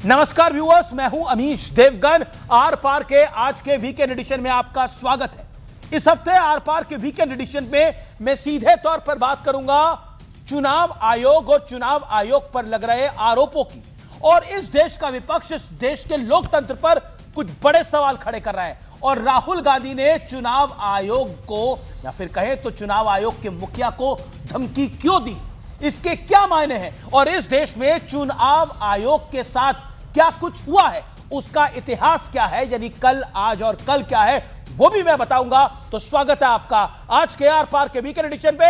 नमस्कार व्यूअर्स, मैं हूं अमीश देवगन। आर पार के आज के वीकेंड एडिशन में आपका स्वागत है। इस हफ्ते आर पार के वीकेंड एडिशन में मैं सीधे तौर पर बात करूंगा चुनाव आयोग और चुनाव आयोग पर लग रहे आरोपों की। और इस देश का विपक्ष इस देश के लोकतंत्र पर कुछ बड़े सवाल खड़े कर रहा है। और राहुल गांधी ने चुनाव आयोग को, या फिर कहें तो चुनाव आयोग के मुखिया को धमकी क्यों दी, इसके क्या मायने हैं, और इस देश में चुनाव आयोग के साथ क्या कुछ हुआ है, उसका इतिहास क्या है, यानी कल, आज और कल क्या है, वो भी मैं बताऊंगा। तो स्वागत है आपका आज के आर पार के वीकेंड एडिशन पे।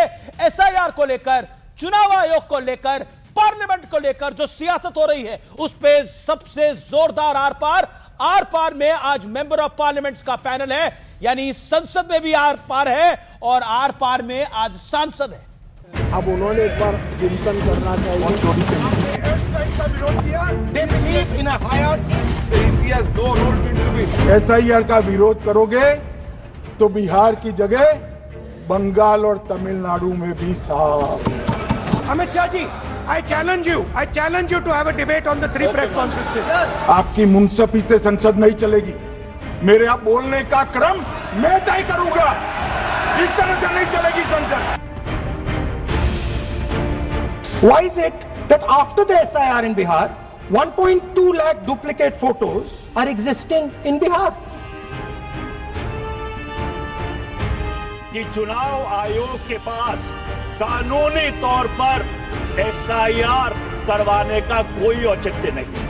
एसआईआर को लेकर, चुनाव आयोग को लेकर, पार्लियामेंट को लेकर जो सियासत हो रही है, उस पे सबसे जोरदार आर पार में आज मेंबर ऑफ पार्लियामेंट का पैनल है, यानी संसद में भी आर पार है और आर पार में आज सांसद है। अब उन्होंने एक बार चिंतन करना चाहिए। एसआईआर का विरोध करोगे तो बिहार की जगह बंगाल और तमिलनाडु में भी साफ। Amit Shah ji, I challenge you to have a debate on the three press conferences. आपकी मुंसफी से संसद नहीं चलेगी। मेरे आप बोलने का क्रम मैं तय करूंगा। इस तरह से नहीं चलेगी संसद। Why is it that after the SIR in Bihar, 1.2 lakh duplicate photos are existing in Bihar? कि चुनाव आयोग के पास कानूनी तौर पर एसआईआर करवाने का कोई औचित्य नहीं।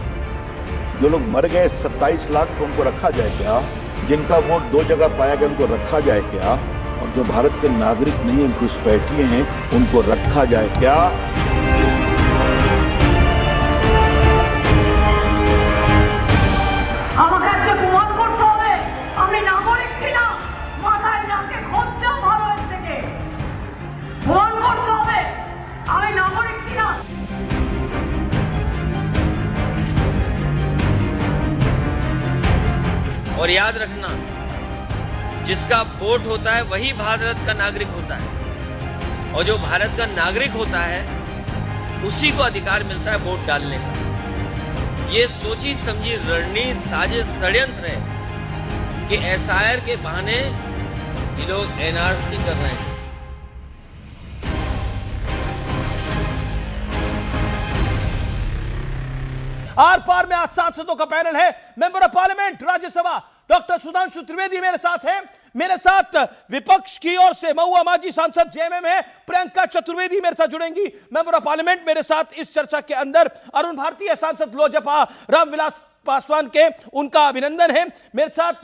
जो लोग मर गए 27 लाख तो उनको रखा जाए क्या? जिनका वोट 2 जगह पाया गया उनको रखा जाए क्या? और जो भारत के नागरिक नहीं हैं, घुसपैठिए हैं, उनको रखा जाए क्या? और याद रखना, जिसका वोट होता है वही भारत का नागरिक होता है, और जो भारत का नागरिक होता है उसी को अधिकार मिलता है वोट डालने का। ये सोची समझी रणनीति, साजिश, षड्यंत्र है कि एसआईआर के बहाने ये लोग एनआरसी कर रहे हैं। आर पार में आज सांसदों का पैनल है। Member of parliament Rajya Sabha doctor Sudhanshu Trivedi मेरे साथ हैं। मेरे साथ विपक्ष की ओर से महुआ मांझी सांसद जेएमएम है, प्रियंका चतुर्वेदी मेरे साथ जुड़ेंगी, मेंबर ऑफ पार्लियामेंट। मेरे साथ इस चर्चा के अंदर अरुण भारती है, सांसद लोजपा रामविलास पासवान के, उनका अभिनंदन है। मेरे साथ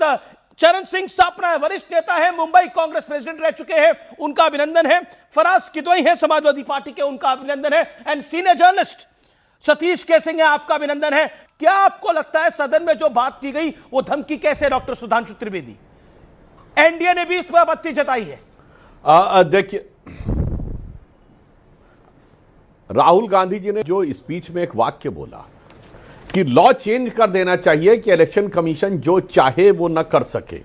चरण सिंह सापरा है, वरिष्ठ नेता है, मुंबई कांग्रेस प्रेसिडेंट रह चुके हैं, उनका अभिनंदन है। फराज किदवई है, समाजवादी पार्टी के, उनका अभिनंदन है। And senior journalist Satish casing है, आपका अभिनंदन है। क्या आपको लगता है सदन में जो बात की गई वो धमकी कैसे, डॉक्टर सुधांशु त्रिवेदी? एनडीए ने भी इस पर आपत्ति जताई है। देखिए, राहुल गांधी जी ने जो स्पीच में एक वाक्य बोला कि लॉ चेंज कर देना चाहिए कि इलेक्शन कमीशन जो चाहे वो न कर सके,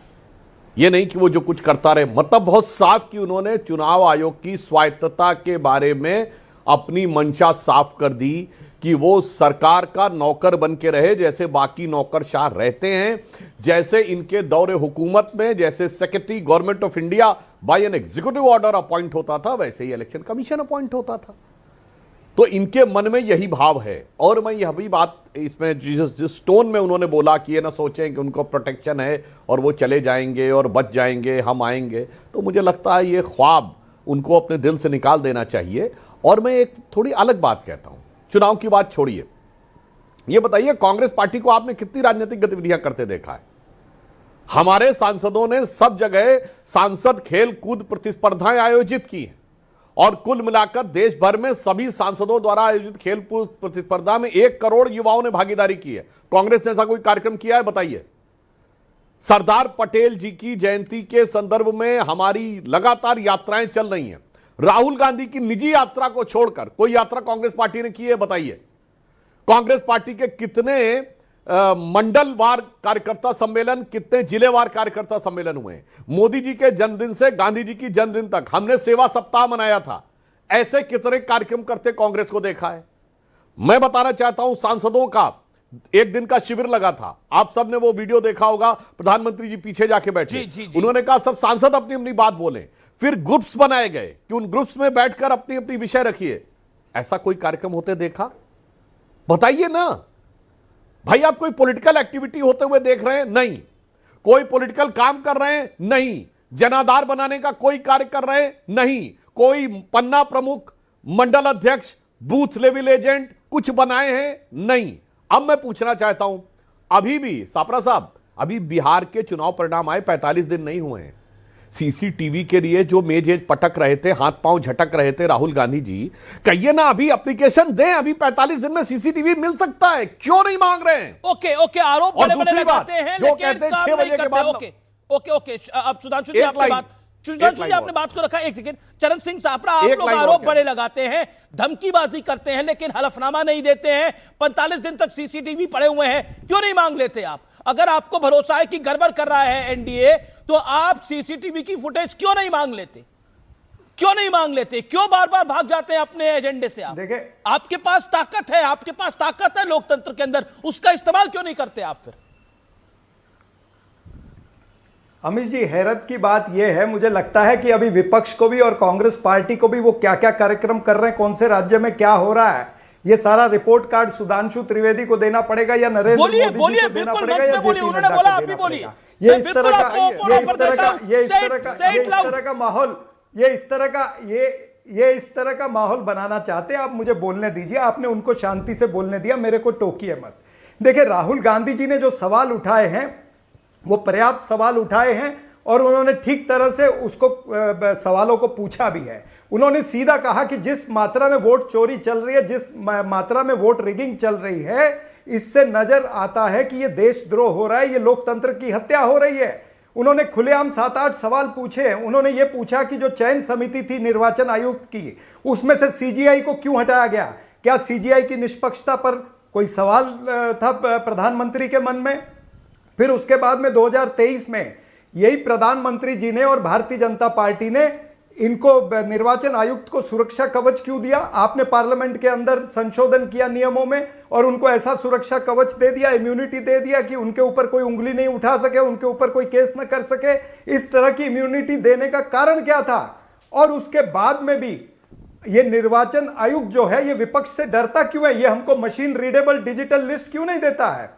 ये नहीं कि वो जो कुछ करता रहे। मतलब बहुत साफ कि उन्होंने चुनाव आयोग की स्वायत्तता के बारे में अपनी मंशा साफ कर दी कि वो सरकार का नौकर बन के रहे, जैसे बाकी नौकरशाह रहते हैं, जैसे इनके दौरे हुकूमत में जैसे secretary government of India by an executive order appoint होता था, वैसे ही इलेक्शन कमीशन अपॉइंट होता था। तो इनके मन में यही भाव है। और मैं यह भी बात इसमें जिस टोन में उन्होंने बोला कि ये ना सोचें कि उनको प्रोटेक्शन है और वो चले जाएंगे और बच जाएंगे, हम आएंगे, तो मुझे लगता है ये ख्वाब उनको अपने दिल से निकाल देना चाहिए। और मैं एक थोड़ी अलग बात कहता हूं, चुनाव की बात छोड़िए, ये बताइए कांग्रेस पार्टी को आपने कितनी राजनीतिक गतिविधियां करते देखा है? हमारे सांसदों ने सब जगह सांसद खेल कूद प्रतिस्पर्धाएं आयोजित की हैं, और कुल मिलाकर देश भर में सभी सांसदों द्वारा आयोजित खेल कूद प्रतिस्पर्धा में 1 करोड़ युवाओं ने भागीदारी की है। कांग्रेस ने ऐसा कोई कार्यक्रम किया है? बताइए। सरदार पटेल जी की जयंती के संदर्भ में हमारी लगातार यात्राएं चल रही हैं। राहुल गांधी की निजी यात्रा को छोड़कर कोई यात्रा कांग्रेस पार्टी ने की है? बताइए। कांग्रेस पार्टी के कितने मंडलवार कार्यकर्ता सम्मेलन, कितने जिलेवार कार्यकर्ता सम्मेलन हुए? मोदी जी के जन्मदिन से गांधी जी की जन्मदिन तक हमने सेवा सप्ताह मनाया था। ऐसे कितने कार्यक्रम करते कांग्रेस को देखा है? मैं बताना चाहता हूं सांसदों का एक दिन का शिविर लगा था, आप सबने वो वीडियो देखा होगा, प्रधानमंत्री जी पीछे जाके बैठे, उन्होंने कहा सब सांसद अपनी अपनी बात बोले, फिर ग्रुप्स बनाए गए कि उन ग्रुप्स में बैठकर अपनी अपनी विषय रखिए। ऐसा कोई कार्यक्रम होते देखा? बताइए ना भाई, आप कोई पॉलिटिकल एक्टिविटी होते हुए देख रहे हैं? नहीं। कोई पॉलिटिकल काम कर रहे हैं? नहीं। जनाधार बनाने का कोई कार्य कर रहे हैं? नहीं। कोई पन्ना प्रमुख, मंडल अध्यक्ष, बूथ लेवल एजेंट कुछ बनाए हैं? नहीं। अब मैं पूछना चाहता हूं, अभी भी सापरा साहब, अभी बिहार के चुनाव परिणाम आए 45 दिन नहीं हुए हैं। सीसीटीवी के लिए जो मेज पटक रहे थे, हाथ पांव झटक रहे थे राहुल गांधी जी, कहिए ना अभी एप्लीकेशन दें, अभी 45 दिन में सीसीटीवी मिल सकता है, क्यों नहीं मांग रहे हैं? ओके ओके, आरोप बड़े बड़े लगाते हैं जो कहते हैं 6 बजे के बाद। ओके ओके ओके, अब सुधांशु जी आपने बात को रखा। एक सेकंड, चरण सिंह सापरा, आप लोग आरोप बड़े लगाते हैं, धमकीबाजी करते हैं, लेकिन हलफनामा नहीं देते हैं। 45 दिन तक सीसीटीवी पड़े हुए हैं, क्यों नहीं मांग लेते आप? अगर आपको भरोसा है कि गड़बड़ कर रहा है एनडीए, तो आप सीसीटीवी की फुटेज क्यों नहीं मांग लेते? क्यों नहीं मांग लेते? क्यों बार बार भाग जाते हैं अपने एजेंडे से? आप देखिए, आपके पास ताकत है, आपके पास ताकत है लोकतंत्र के अंदर, उसका इस्तेमाल क्यों नहीं करते आप? फिर अमित जी, हैरत की बात यह है, मुझे लगता है कि अभी विपक्ष को भी और कांग्रेस पार्टी को भी वो क्या क्या कार्यक्रम कर रहे हैं, कौन से राज्य में क्या हो रहा है, ये सारा रिपोर्ट कार्ड सुधांशु त्रिवेदी को देना पड़ेगा या नरेंद्र मोदी जी को देना पड़ेगा या जेपी नड्डा को देना पड़ेगा। ये इस तरह का माहौल बनाना चाहते हैं आप। मुझे बोलने दीजिए, आपने उनको शांति से बोलने दिया, मेरे को टोकिए मत। देखिए, राहुल गांधी जी ने जो सवाल उठाए हैं वो पर्याप्त सवाल उठाए हैं और उन्होंने ठीक तरह से उसको सवालों को पूछा भी है। उन्होंने सीधा कहा कि जिस मात्रा में वोट चोरी चल रही है, जिस मात्रा में वोट रिगिंग चल रही है, इससे नजर आता है कि यह देशद्रोह हो रहा है, यह लोकतंत्र की हत्या हो रही है। उन्होंने खुलेआम 7-8 सवाल पूछे। उन्होंने यह पूछा कि जो चयन समिति थी निर्वाचन आयोग की, उसमें से सीजीआई को क्यों हटाया गया? क्या सीजीआई की निष्पक्षता पर कोई सवाल था प्रधानमंत्री के मन में? फिर उसके बाद में 2023 में यही प्रधानमंत्री जी ने और भारतीय जनता पार्टी ने इनको निर्वाचन आयुक्त को सुरक्षा कवच क्यों दिया? आपने पार्लियामेंट के अंदर संशोधन किया नियमों में और उनको ऐसा सुरक्षा कवच दे दिया, इम्यूनिटी दे दिया कि उनके ऊपर कोई उंगली नहीं उठा सके, उनके ऊपर कोई केस न कर सके। इस तरह की इम्यूनिटी देने का कारण क्या था? और उसके बाद में भी ये निर्वाचन आयोग जो है, ये विपक्ष से डरता क्यों है? ये हमको मशीन रीडेबल डिजिटल लिस्ट क्यों नहीं देता है?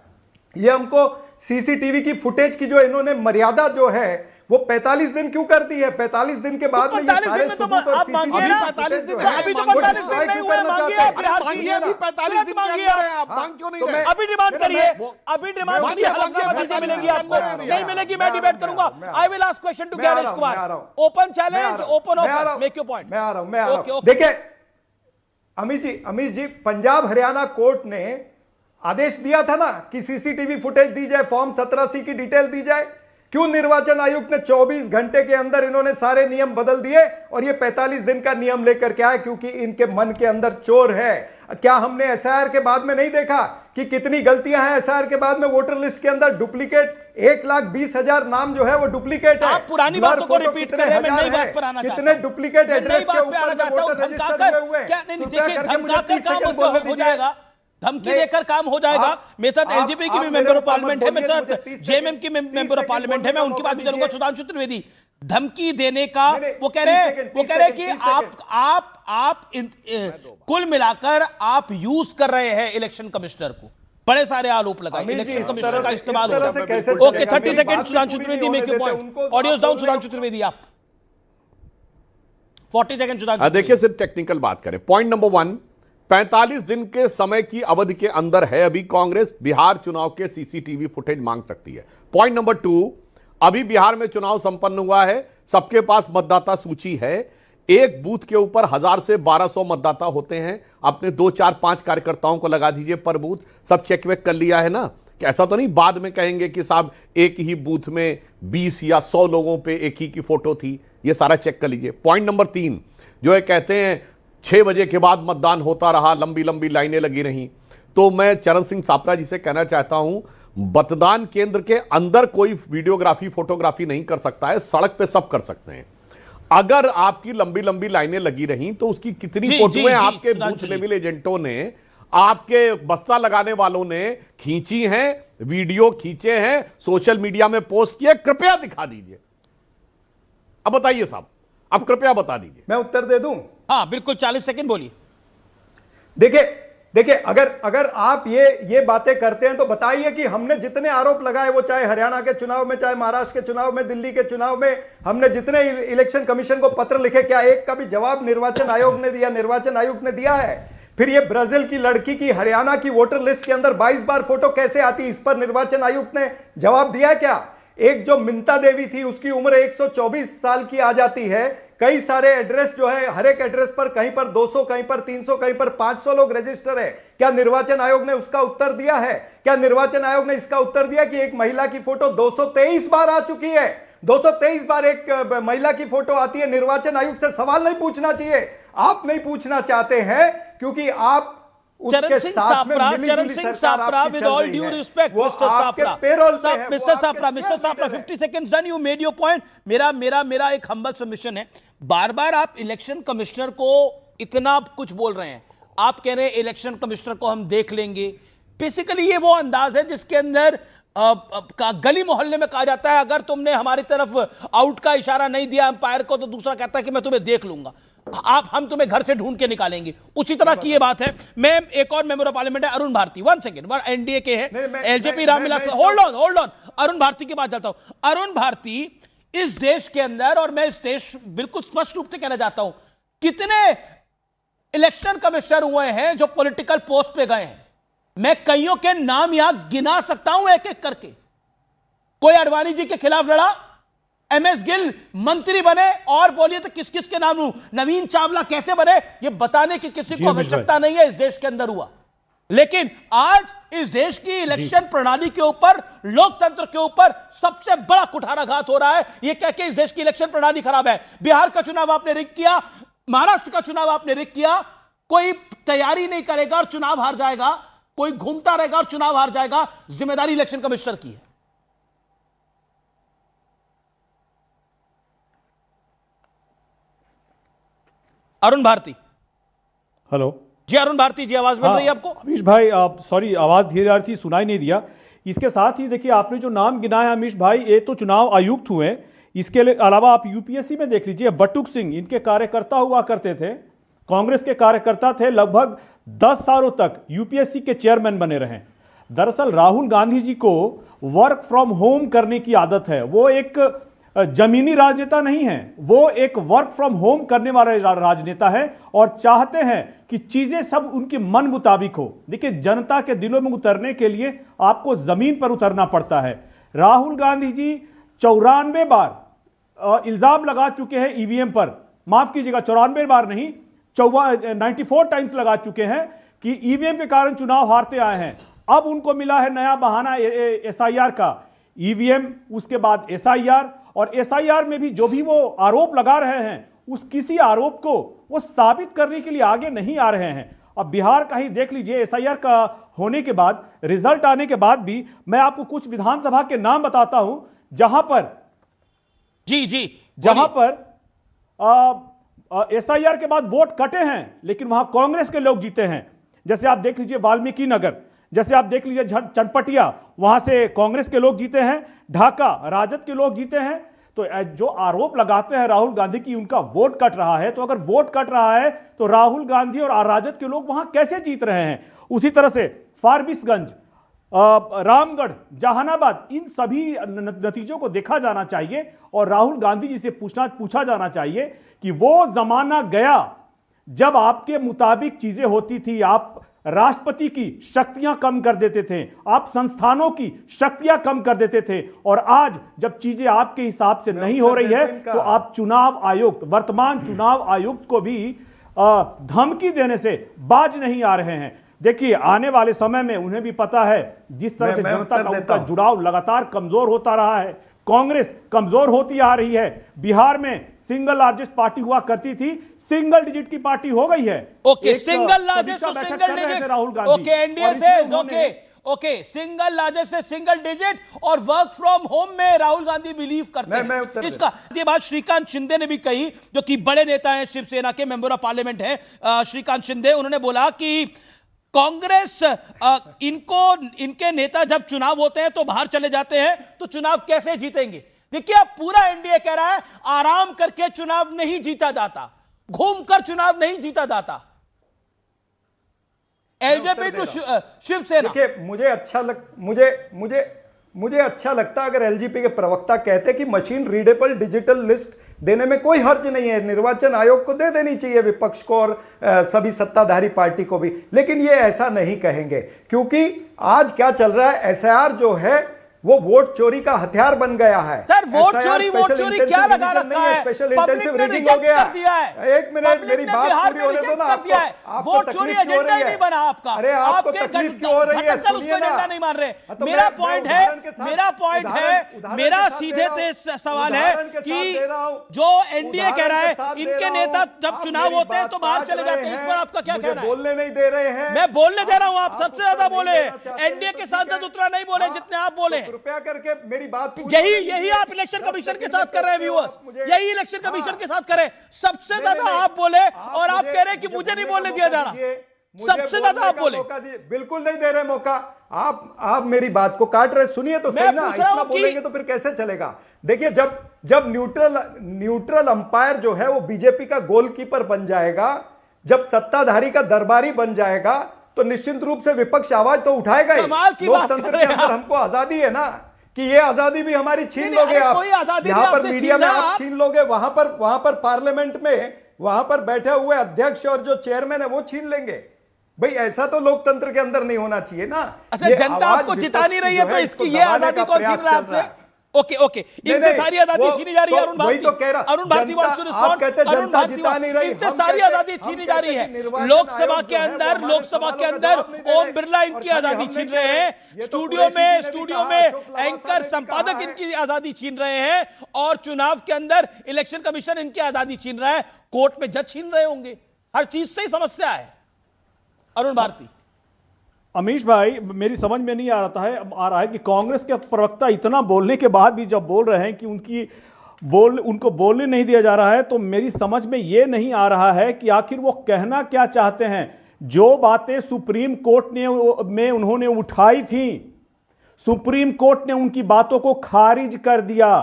ये हमको सीसीटीवी की फुटेज की जो इन्होंने मर्यादा जो है वो 45 दिन क्यों कर दी है? 45 दिन के बाद में ये सारे सबूत और सीसीटीवी 45 दिन अभी तो 45 दिन नहीं हुए, मांगिए आप बिहार की, अभी 45 दिन मांगिए आप, मांग क्यों नहीं रहे? अभी डिमांड करिए, अभी डिमांड करिए, हल्का मिलेगी आपको, नहीं मिलेगी मैं डिबेट करूंगा। I will ask question to Gyanesh Kumar, open challenge, open offer, make your point. मैं आ रहा हूं। देखिए अमित जी, पंजाब हरियाणा कोर्ट ने आदेश दिया था ना कि सीसीटीवी फुटेज दी जाए, फॉर्म 17C की डिटेल दी जाए। क्यों निर्वाचन आयुक्त ने 24 घंटे के अंदर इन्होंने सारे नियम बदल दिए और ये 45 दिन का नियम लेकर के आए? क्योंकि इनके मन के अंदर चोर है। क्या हमने एसआईआर के बाद में नहीं देखा कि कितनी गलतियां हैं एसआईआर के बाद में? वोटर लिस्ट के अंदर डुप्लीकेट 1,20,000 नाम जो है वो डुप्लीकेट है। आप पुरानी बातों को रिपीट कर रहे हैं, मैं नई बात पर आना चाहता हूं। कितने डुप्लीकेट एड्रेस के ऊपर वोटर रजिस्टर हुए? क्या नहीं, देखिए धमकाकर काम हो जाएगा, धमकी देकर काम हो जाएगा। मेरे साथ एलजेपी की भी मेंबर ऑफ पार्लियामेंट है, मेरे साथ जेएमएम की मेंबर ऑफ पार्लियामेंट है, मैं उनकी बात भी करूंगा। सुधांशु त्रिवेदी, धमकी देने का वो कह रहे हैं कि आप कुल मिलाकर आप यूज कर रहे हैं इलेक्शन कमिश्नर को, बड़े सारे आरोप लगाए इलेक्शन कमिश्नर का इस्तेमाल हो रहा है। Okay, 30 second Sudhanshu Trivedi, make your point. Audios down Sudhanshu Trivedi, आप 40 सेकंड सुधांशु। देखिए, सिर्फ टेक्निकल बात करें। पॉइंट नंबर 1, 45 दिन के समय की अवधि के अंदर है अभी कांग्रेस बिहार चुनाव के सीसीटीवी फुटेज मांग सकती है। पॉइंट नंबर 2, अभी बिहार में चुनाव संपन्न हुआ है, सबके पास मतदाता सूची है, एक बूथ के ऊपर 1000 से 1200 मतदाता होते हैं। अपने 2, 4, 5 कार्यकर्ताओं को लगा दीजिए पर बूथ, सब चेक वेक कर लिया है ना? कि ऐसा तो नहीं बाद में कहेंगे कि साहब एक ही बूथ में 20 या 100 लोगों पे एक ही की फोटो थी, ये सारा चेक कर लीजिए। पॉइंट नंबर 3, जो है कहते हैं 6 बजे के बाद मतदान होता रहा, लंबी लंबी लाइनें लगी रहीं। तो मैं चरण सिंह सापरा जी से कहना चाहता हूं, मतदान केंद्र के अंदर कोई वीडियोग्राफी फोटोग्राफी नहीं कर सकता है, सड़क पे सब कर सकते हैं। अगर आपकी लंबी लंबी लाइनें लगी रहीं तो उसकी कितनी फोटोएं आपके बूथ लेवल एजेंटों ने आपके बस्ता लगाने वालों ने खींची हैं, वीडियो खींचे हैं, सोशल मीडिया में पोस्ट किए, कृपया दिखा दीजिए। अब बताइए साहब, अब कृपया बता दीजिए। मैं उत्तर दे दूं? हाँ बिल्कुल, 40 सेकंड बोलिए। देखिए अगर आप ये बातें करते हैं तो बताइए कि हमने जितने आरोप लगाए, वो चाहे हरियाणा के चुनाव में, चाहे महाराष्ट्र के चुनाव में, दिल्ली के चुनाव में, हमने जितने इलेक्शन कमीशन को पत्र लिखे, क्या एक का भी जवाब निर्वाचन आयोग ने दिया? निर्वाचन आयोग ने दिया है। फिर ये ब्राजील की लड़की की हरियाणा की वोटर लिस्ट के अंदर 22 बार फोटो कैसे आती, इस पर निर्वाचन आयोग ने जवाब दिया क्या? एक जो मिंता देवी थी, उसकी उम्र 124 साल की आ जाती है। कई सारे एड्रेस जो है, हर एक एड्रेस पर कहीं पर 200, कहीं पर 300, कहीं पर 500 लोग रजिस्टर है। क्या निर्वाचन आयोग ने उसका उत्तर दिया है? क्या निर्वाचन आयोग ने इसका उत्तर दिया कि एक महिला की फोटो 223 बार आ चुकी है? 223 बार एक महिला की फोटो आती है। निर्वाचन आयोग से सवाल नहीं पूछना चाहिए, आप नहीं पूछना चाहते हैं क्योंकि आप चरण Singh Sapra, with all due respect, mister Sapra, 50 seconds done, you made your point. मेरा एक हम्बल सबमिशन है, बार बार आप इलेक्शन कमिश्नर को इतना कुछ बोल रहे हैं, आप कह रहे हैं इलेक्शन कमिश्नर को हम देख लेंगे। बेसिकली ये वो अंदाज है जिसके अंदर गली मोहल्ले में कहा जाता है, अगर तुमने हमारी तरफ आउट का इशारा नहीं दिया अंपायर को, तो दूसरा कहता है कि मैं तुम्हें देख लूंगा, हम तुम्हें घर से ढूंढ के निकालेंगे। उसी तरह की ये बात है। मैं एक और मेंबर ऑफ पार्लियामेंट है अरुण भारती, 1 सेकंड, एनडीए के हैं, LJP Ramvilas, hold on, Arun Bharti की बात जाता हूं। अरुण भारती, इस देश के अंदर, और मैं इस देश बिल्कुल स्पष्ट रूप से कहना चाहता हूं, कितने इलेक्शन कमिश्नर हुए हैं जो पॉलिटिकल पोस्ट पे गए हैं? मैं कईयों के नाम यहां गिना सकता हूं एक एक करके। कोई अडवाणी जी के खिलाफ लड़ा, एमएस गिल मंत्री बने, और बोलिए तो किस किस के नाम लूं, नवीन चावला कैसे बने, ये बताने की किसी को आवश्यकता नहीं है, इस देश के अंदर हुआ। लेकिन आज इस देश की इलेक्शन प्रणाली के ऊपर, लोकतंत्र के ऊपर सबसे बड़ा कुठाराघात हो रहा है, ये कह के इस देश की इलेक्शन प्रणाली खराब है। बिहार का चुनाव आपने रिग किया, महाराष्ट्र का चुनाव आपने रिग किया, कोई तैयारी नहीं करेगा और चुनाव हार जाएगा, कोई घूमता रहेगा और चुनाव हार जाएगा। जिम्मेदारी इलेक्शन कमिश्नर की है। अरुण भारती, हेलो जी, अरुण भारती जी, आवाज मिल रही है आपको? अमीश भाई, आप सॉरी, आवाज धीरे आ रही थी, सुनाई नहीं दिया। इसके साथ ही देखिए, आपने जो नाम गिनाया अमीश भाई, ये तो चुनाव आयुक्त हुए। इसके अलावा आप यूपीएससी में देख लीजिए, बटुक सिंह इनके कार्यकर्ता हुआ करते थे, कांग्रेस के कार्यकर्ता थे, लगभग 10 सालों तक यूपीएससी के चेयरमैन बने रहे। दरअसल राहुल गांधी जी को वर्क फ्रॉम होम करने की आदत है। वो एक जमीनी राजनेता नहीं है, वो एक वर्क फ्रॉम होम करने वाले राजनेता है और चाहते हैं कि चीजें सब उनके मन मुताबिक हो। देखिए, जनता के दिलों में उतरने के लिए आपको जमीन पर उतरना पड़ता है। राहुल गांधी जी 94 बार इल्जाम लगा चुके हैं ईवीएम पर, माफ कीजिएगा 94 बार नहीं, 94 टाइम्स लगा चुके हैं कि ईवीएम के कारण चुनाव हारते आए हैं। अब उनको मिला है नया बहाना एसआईआर का, ईवीएम, उसके बाद एसआईआर, और एसआईआर में भी जो भी वो आरोप लगा रहे हैं, उस किसी आरोप को वो साबित करने के लिए आगे नहीं आ रहे हैं। अब बिहार का ही देख लीजिए, एसआईआर का होने के बाद, रिजल्ट आने के बाद भी, मैं आपको कुछ विधानसभा के नाम बताता हूं जहां पर जहां पर एसआईआर के बाद वोट कटे हैं, लेकिन वहां कांग्रेस के लोग जीते हैं। जैसे आप देख लीजिए वाल्मीकि नगर, जैसे आप देख लीजिए चनपटिया, वहां से कांग्रेस के लोग जीते हैं, ढाका राजद के लोग जीते हैं। तो जो आरोप लगाते हैं राहुल गांधी की उनका वोट कट रहा है, तो अगर वोट कट रहा है तो राहुल गांधी और राजद के लोग वहां कैसे जीत रहे हैं? उसी तरह से फारबिसगंज, रामगढ़, जहानाबाद, इन सभी नतीजों को देखा जाना चाहिए और राहुल गांधी जी से पूछा जाना चाहिए कि वो जमाना गया जब आपके मुताबिक चीजें होती थी, आप राष्ट्रपति की शक्तियां कम कर देते थे, आप संस्थानों की शक्तियां कम कर देते थे, और आज जब चीजें आपके हिसाब से नहीं हो रही है तो आप चुनाव आयुक्त, वर्तमान चुनाव आयुक्त को भी धमकी देने से बाज नहीं आ रहे हैं। देखिए, आने वाले समय में उन्हें भी पता है जिस तरह से जनता का उनका जुड़ाव लगातार कमजोर होता रहा है, कांग्रेस कमजोर होती आ रही है। बिहार में सिंगल लार्जेस्ट पार्टी हुआ करती थी, सिंगल डिजिट की पार्टी हो गई है। ओके, सिंगल लार्जेस्ट तो single digit, Rahul Gandhi, okay, NDA से ओके, सिंगल लार्जेस्ट से सिंगल डिजिट और वर्क फ्रॉम होम में राहुल गांधी बिलीव करते हैं। इसका ये बात श्रीकांत शिंदे ने भी कही, जो कि बड़े नेता हैं, शिवसेना के मेंबर ऑफ पार्लियामेंट हैं, श्रीकांत शिंदे, उन्होंने बोला कि कांग्रेस इनके नेता जब चुनाव होते हैं तो बाहर चले जाते हैं, तो चुनाव कैसे जीतेंगे? देखिए, अब पूरा एनडीए कह रहा है आराम करके चुनाव नहीं जीता जाता, घूमकर चुनाव नहीं जीता जाता। LJP to Shivsena. देखिए, मुझे अच्छा लगता अगर एलजेपी के प्रवक्ता कहते कि मशीन रीडेबल डिजिटल लिस्ट देने में कोई हर्ज नहीं है, निर्वाचन आयोग को दे देनी चाहिए, विपक्ष को और सभी सत्ताधारी पार्टी को भी। लेकिन ये ऐसा नहीं कहेंगे, क्योंकि आज क्या चल रहा है, एसआईआर जो है वो वोट चोरी का हथियार बन गया है। सर, वोट चोरी क्या लगा रखा है? स्पेशल इंटेंसिव रीडिंग हो गया। एक मिनट, मेरी बात पूरी होने दो ना। वोट चोरी एजेंडा ही नहीं बना आपका। अरे आपको तकलीफ क्यों हो रही है? सुनिए ना, एजेंडा नहीं मान रहे। मेरा पॉइंट है, मेरा सीधे से सवाल है कि जो एनडीए कह रहा है इनके नेता जब चुनाव होते हैं तो बाहर चले जाते हैं, इस पर आपका क्या कहना है? बोलने नहीं दे रहे हैं। मैं बोलने दे रहा हूं, आप सबसे ज्यादा बोले। एनडीए के सांसद उतना नहीं बोले जितने आप बोले। कृपया करके मेरी बात, यही आप इलेक्शन कमीशन के साथ कर रहे हैं व्यूअर्स, यही इलेक्शन कमीशन के साथ करें। सबसे ज्यादा आप बोले और आप कह रहे हैं कि मुझे नहीं बोलने दिया जा रहा। सबसे ज्यादा आप बोले। बिल्कुल नहीं दे रहे मौका। आप मेरी बात को काट रहे, सुनिए तो सही ना। इतना बोलेंगे तो फिर कैसे चलेगा? देखिए, जब न्यूट्रल अंपायर जो है वो बीजेपी का गोलकीपर बन जाएगा, जब सत्ताधारी का दरबारी बन जाएगा, तो निश्चित रूप से विपक्ष आवाज तो उठाएगा ही। लोकतंत्र के अंदर हमको आजादी है ना, कि ये आजादी भी हमारी छीन लोगे आप। यहां पर मीडिया में आप छीन लोगे, वहां पर पार्लियामेंट में वहां पर बैठे हुए अध्यक्ष और जो चेयरमैन है वो छीन लेंगे। भाई, ऐसा तो लोकतंत्र के अंदर नहीं होना चाहिए ना। अच्छा, जनता आपको जिता नहीं रही है तो इसकी ये आजादी कौन छीन रहा है आपसे? ओके, इनसे सारी आजादी छीनी जा रही है। Arun Bharti wants to respond. Arun Bharti, इनसे सारी आजादी छीनी जा रही है। लोकसभा के अंदर ओम बिरला इनकी आजादी छीन रहे हैं, स्टूडियो में एंकर संपादक इनकी आजादी छीन रहे हैं, और चुनाव के अंदर इलेक्शन कमीशन इनकी आजादी छीन रहा है, कोर्ट में जज छीन रहे होंगे। हर चीज से ही समस्या है। अरुण भारती। अमीश भाई, मेरी समझ में नहीं आ रहा है कि कांग्रेस के प्रवक्ता इतना बोलने के बाद भी जब बोल रहे हैं कि उनको बोलने नहीं दिया जा रहा है, तो मेरी समझ में ये नहीं आ रहा है कि आखिर वो कहना क्या चाहते हैं। जो बातें सुप्रीम कोर्ट में उन्होंने उठाई थी, सुप्रीम कोर्ट ने उनकी बातों को खारिज कर दिया।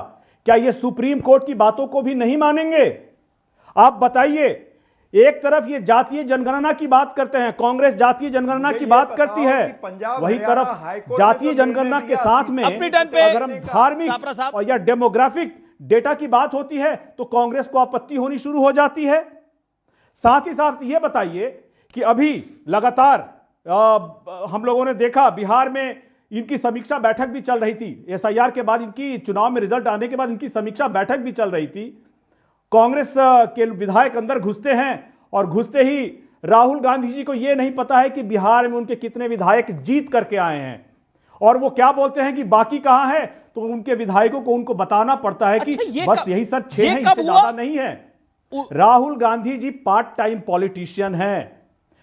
क्या ये सुप्रीम कोर्ट की बातों को भी नहीं मानेंगे? आप बताइए। एक तरफ ये जातीय जनगणना की बात करते हैं, कांग्रेस जातीय जनगणना की बात करती है, वही तरफ जातीय जनगणना के साथ में अगर हम धार्मिक और या डेमोग्राफिक डेटा की बात होती है तो कांग्रेस को आपत्ति होनी शुरू हो जाती है। साथ ही साथ ये बताइए कि अभी लगातार हम लोगों ने देखा बिहार में इनकी समीक्षा बैठक भी चल रही थी। एसआईआर के बाद, इनकी चुनाव में रिजल्ट आने के बाद इनकी समीक्षा बैठक भी चल रही थी। कांग्रेस के विधायक अंदर घुसते हैं और घुसते ही राहुल गांधी जी को यह नहीं पता है कि बिहार में उनके कितने विधायक जीत करके आए हैं, और वो क्या बोलते हैं कि बाकी कहां है, तो उनके विधायकों को उनको बताना पड़ता है कि बस यही सर 6 हैं, इससे ज्यादा नहीं है। Rahul Gandhi ji part time politician हैं,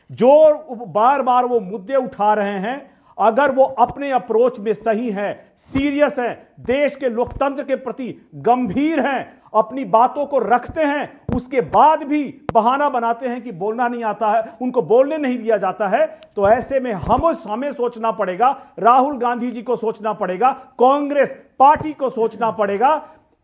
जो बार बार वो मुद्दे उठा रहे हैं, अगर वो अपने अप्रोच में सही है, सीरियस है, देश के लोकतंत्र के प्रति गंभीर हैं, अपनी बातों को रखते हैं, उसके बाद भी बहाना बनाते हैं कि बोलना नहीं आता है, उनको बोलने नहीं दिया जाता है, तो ऐसे में हमें सोचना पड़ेगा, राहुल गांधी जी को सोचना पड़ेगा, कांग्रेस पार्टी को सोचना पड़ेगा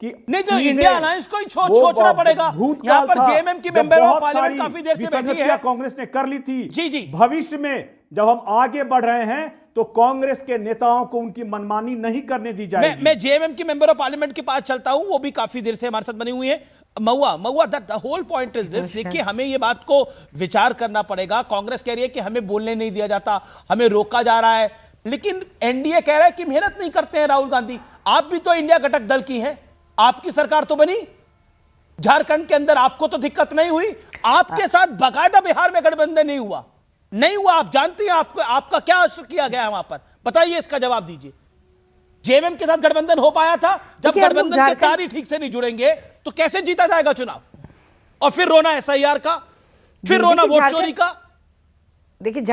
कि नहीं, जो इंडिया अलायंस को ही सोचना पड़ेगा। यहाँ पर जेएमएम की मेंबर ऑफ पार्लियामेंट काफी देर से बैठी है, कांग्रेस ने कर ली थी। जी। भविष्य में जब हम आगे बढ़ रहे हैं तो कांग्रेस के नेताओं को उनकी मनमानी नहीं करने दी जाएगी। मैं जेएमएम की मेंबर ऑफ पार्लियामेंट के पास चलता हूं, वो भी काफी देर से हमारे साथ बनी हुई है। Mahua, the whole point is this. देखिए, हमें ये बात को विचार करना पड़ेगा। कांग्रेस कह रही है कि हमें बोलने नहीं दिया जाता, हमें रोका जा रहा है, लेकिन एनडीए कह रहा है कि मेहनत नहीं करते हैं राहुल गांधी। आप भी तो इंडिया घटक दल की हैं, आपकी सरकार तो बनी, झारखंड के अंदर आपको तो दिक्कत नहीं हुई, आपके साथ बाकायदा बिहार में गठबंधन नहीं हुआ। आप जानते हैं आपका क्या असर किया गया है वहां पर? बताइए, इसका जवाब दीजिए। जेएमएम के साथ गठबंधन हो पाया था? जब गठबंधन के तार ही ठीक से नहीं जुड़ेंगे तो कैसे जीता जाएगा चुनाव? और फिर रोना एसआईआर का, फिर रोना वोट चोरी का। देखिए,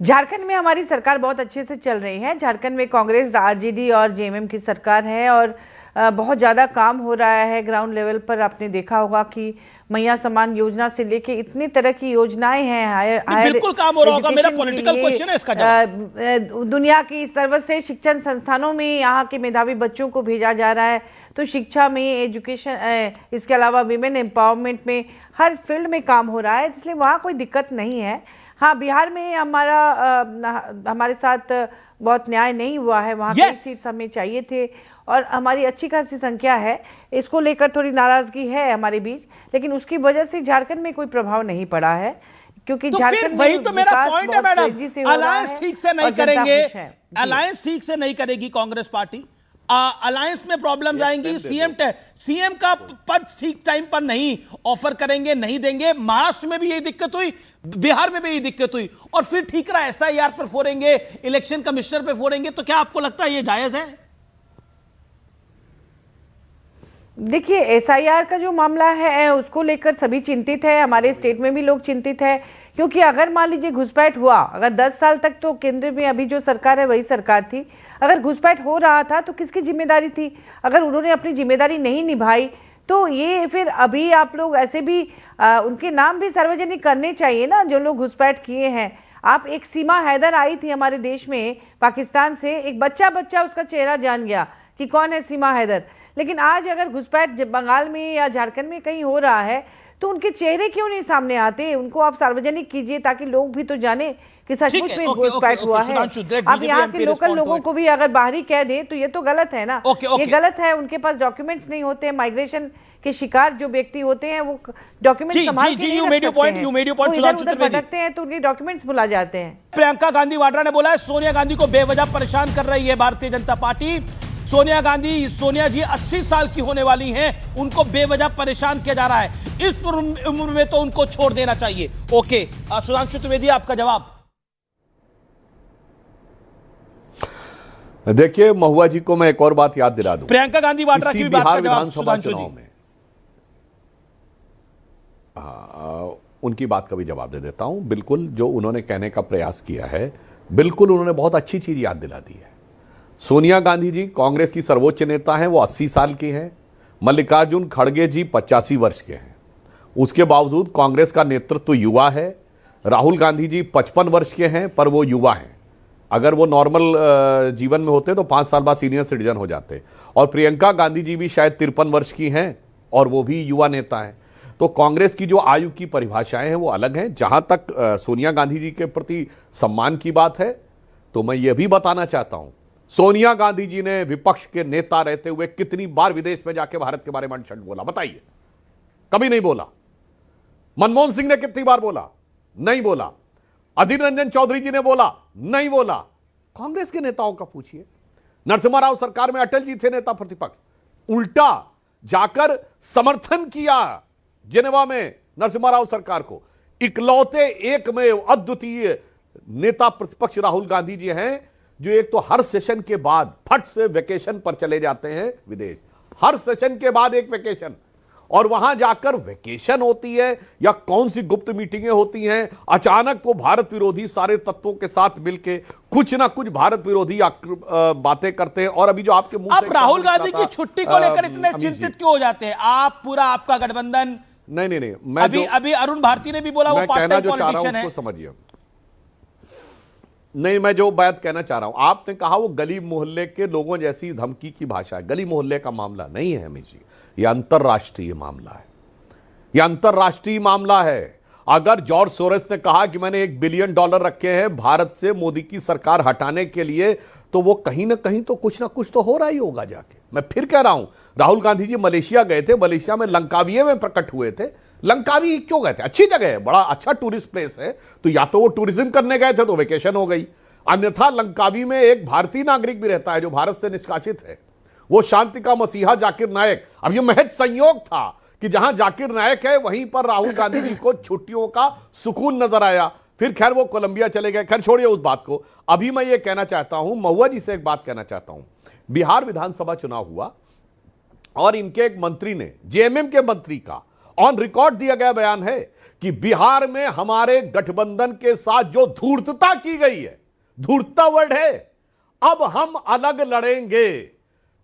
झारखंड में हमारी सरकार बहुत अच्छे से चल रही है। झारखंड में कांग्रेस, आरजेडी और जेएमएम की सरकार है, और बहुत ज़्यादा काम हो रहा है ग्राउंड लेवल पर। आपने देखा होगा कि मैया सम्मान योजना से लेके इतनी तरह की योजनाएं हैं। बिल्कुल काम हो रहा होगा। मेरा पॉलिटिकल क्वेश्चन है इसका जवाब। दुनिया की सर्वश्रेष्ठ शिक्षण संस्थानों में यहाँ के मेधावी बच्चों को भेजा जा रहा है। तो शिक्षा में, एजुकेशन, इसके अलावा विमेन एम्पावरमेंट में, हर फील्ड में काम हो रहा है, इसलिए वहाँ कोई दिक्कत नहीं है। हाँ, बिहार में हमारे साथ बहुत न्याय नहीं हुआ है। वहाँ कई सीट हमें चाहिए थे और हमारी अच्छी खासी संख्या है। इसको लेकर थोड़ी नाराजगी है हमारे बीच, लेकिन उसकी वजह से झारखंड में कोई प्रभाव नहीं पड़ा है, क्योंकि तो फिर वही तो मेरा पॉइंट है मैडम। अलायंस ठीक से नहीं करेंगे, अलायंस ठीक से नहीं करेगी कांग्रेस पार्टी, अलायंस में प्रॉब्लम आएंगी। सीएम का पद ठीक टाइम पर नहीं ऑफर करेंगे, नहीं देंगे। महाराष्ट्र में भी यही दिक्कत हुई, बिहार में भी यही दिक्कत हुई, और फिर ठीक रहा एसआईआर पर फोड़ेंगे, इलेक्शन कमिश्नर पे फोड़ेंगे। तो क्या आपको लगता है ये जायज है? देखिए, एसआईआर का जो मामला है उसको लेकर सभी चिंतित है। हमारे स्टेट में भी लोग चिंतित है, क्योंकि अगर मान लीजिए घुसपैठ हुआ, अगर 10 साल तक तो केंद्र में अभी जो सरकार है वही सरकार थी, अगर घुसपैठ हो रहा था तो किसकी जिम्मेदारी थी? अगर उन्होंने अपनी जिम्मेदारी नहीं निभाई तो ये फिर अभी आप लोग ऐसे भी उनके नाम भी सार्वजनिक करने चाहिए ना, जो लोग घुसपैठ किए हैं। आप एक सीमा हैदर आई थी हमारे देश में पाकिस्तान से, एक बच्चा उसका चेहरा जान गया कि कौन है सीमा हैदर। लेकिन आज अगर घुसपैठ बंगाल में या झारखंड में कहीं हो रहा है तो उनके चेहरे क्यों नहीं सामने आते? उनको आप सार्वजनिक कीजिए ताकि लोग भी तो जाने कि सचमुच में घुसपैठ हुआ है। अब यहाँ के लोकल लोगों को भी अगर बाहरी कह दे तो ये तो गलत है ना। ये गलत है। उनके पास डॉक्यूमेंट्स नहीं होते हैं। माइग्रेशन के शिकार जो व्यक्ति होते हैं वो डॉक्यूमेंट संभाल के नहीं रखते हैं, तो उनके डॉक्यूमेंट्स भुला जाते हैं। प्रियंका गांधी वाड्रा ने बोला है सोनिया गांधी को बेवजह परेशान कर रही है भारतीय जनता पार्टी। सोनिया जी 80 साल की होने वाली हैं, उनको बेवजह परेशान किया जा रहा है। इस उम्र में तो उनको छोड़ देना चाहिए। ओके, सुधांशु त्रिवेदी आपका जवाब। देखिए, महुआ जी को मैं एक और बात याद दिला दूं। प्रियंका गांधी वाड्रा की बात का जवाब विधानसभा चुनाव में उनकी बात का भी जवाब दे देता हूं। बिल्कुल जो उन्होंने कहने का प्रयास किया है, बिल्कुल उन्होंने बहुत अच्छी चीज याद दिला दी है। सोनिया गांधी जी कांग्रेस की सर्वोच्च नेता हैं, वो 80 साल की हैं। मल्लिकार्जुन खड़गे जी 85 वर्ष के हैं। उसके बावजूद कांग्रेस का नेतृत्व युवा है। राहुल गांधी जी 55 वर्ष के हैं, पर वो युवा हैं। अगर वो नॉर्मल जीवन में होते तो 5 साल बाद सीनियर सिटीजन हो जाते। और प्रियंका गांधी जी भी शायद 53 वर्ष की हैं और वो भी युवा नेता हैं। तो कांग्रेस की जो आयु की परिभाषाएं हैं वो अलग हैं। जहां तक सोनिया गांधी जी के प्रति सम्मान की बात है, तो मैं ये भी बताना चाहता हूं, सोनिया गांधी जी ने विपक्ष के नेता रहते हुए कितनी बार विदेश में जाके भारत के बारे में अनशंड बोला? बताइए। कभी नहीं बोला। मनमोहन सिंह ने कितनी बार बोला? नहीं बोला। अधीर रंजन चौधरी जी ने बोला? नहीं बोला। कांग्रेस के नेताओं का पूछिए। नरसिम्हा राव सरकार में अटल जी थे नेता प्रतिपक्ष, उल्टा जाकर समर्थन किया जिनेवा में नरसिम्हा राव सरकार को। इकलौते एकमेव अद्वितीय नेता प्रतिपक्ष राहुल गांधी जी हैं, जो एक तो हर सेशन के बाद फट से वेकेशन पर चले जाते हैं विदेश। हर सेशन के बाद एक वेकेशन, और वहां जाकर वेकेशन होती है या कौन सी गुप्त मीटिंगें होती हैं, अचानक वो भारत विरोधी सारे तत्वों के साथ मिलके कुछ ना कुछ भारत विरोधी बातें करते हैं। और अभी जो आपके मुंह आप राहुल गांधी की छुट्टी को लेकर इतने चिंतित क्यों हो जाते हैं? आप पूरा आपका गठबंधन नहीं, मैं अभी अरुण भारती ने भी बोला वो पार्ट टाइम पॉलिटिशियन है। समझिए, नहीं, मैं जो बात कहना चाह रहा हूं, आपने कहा वो गली मोहल्ले के लोगों जैसी धमकी की भाषा है। गली मोहल्ले का मामला नहीं है अमित जी, यह अंतरराष्ट्रीय मामला है। यह अंतरराष्ट्रीय मामला है। अगर जॉर्ज सोरेस ने कहा कि मैंने $1 बिलियन रखे हैं भारत से मोदी की सरकार हटाने के लिए, तो वो कहीं ना कहीं तो कुछ ना कुछ तो हो रहा ही होगा जाके। मैं फिर कह रहा हूं, राहुल गांधी जी मलेशिया गए थे, मलेशिया में लंकाविये में प्रकट हुए थे। लंकावी क्यों गए थे? अच्छी जगह है, बड़ा अच्छा टूरिस्ट प्लेस है। तो या तो वो टूरिज्म करने गए थे तो वेकेशन हो गई, अन्यथा लंकावी में एक भारतीय नागरिक भी रहता है जो भारत से निष्कासित है, वो शांति का मसीहा जाकिर नायक। अब ये महज संयोग था कि जहां जाकिर नायक है वहीं पर राहुल गांधी जी को छुट्टियों का सुकून नजर आया। फिर खैर वो कोलंबिया चले गए। खैर छोड़िए उस बात को। अभी मैं ये कहना चाहता हूं, महुआ जी से एक बात कहना चाहता हूं। बिहार विधानसभा चुनाव हुआ और इनके एक मंत्री ने, जेएमएम के मंत्री का ऑन रिकॉर्ड दिया गया बयान है कि बिहार में हमारे गठबंधन के साथ जो धूर्तता की गई है, धूर्तता वर्ड है, अब हम अलग लड़ेंगे।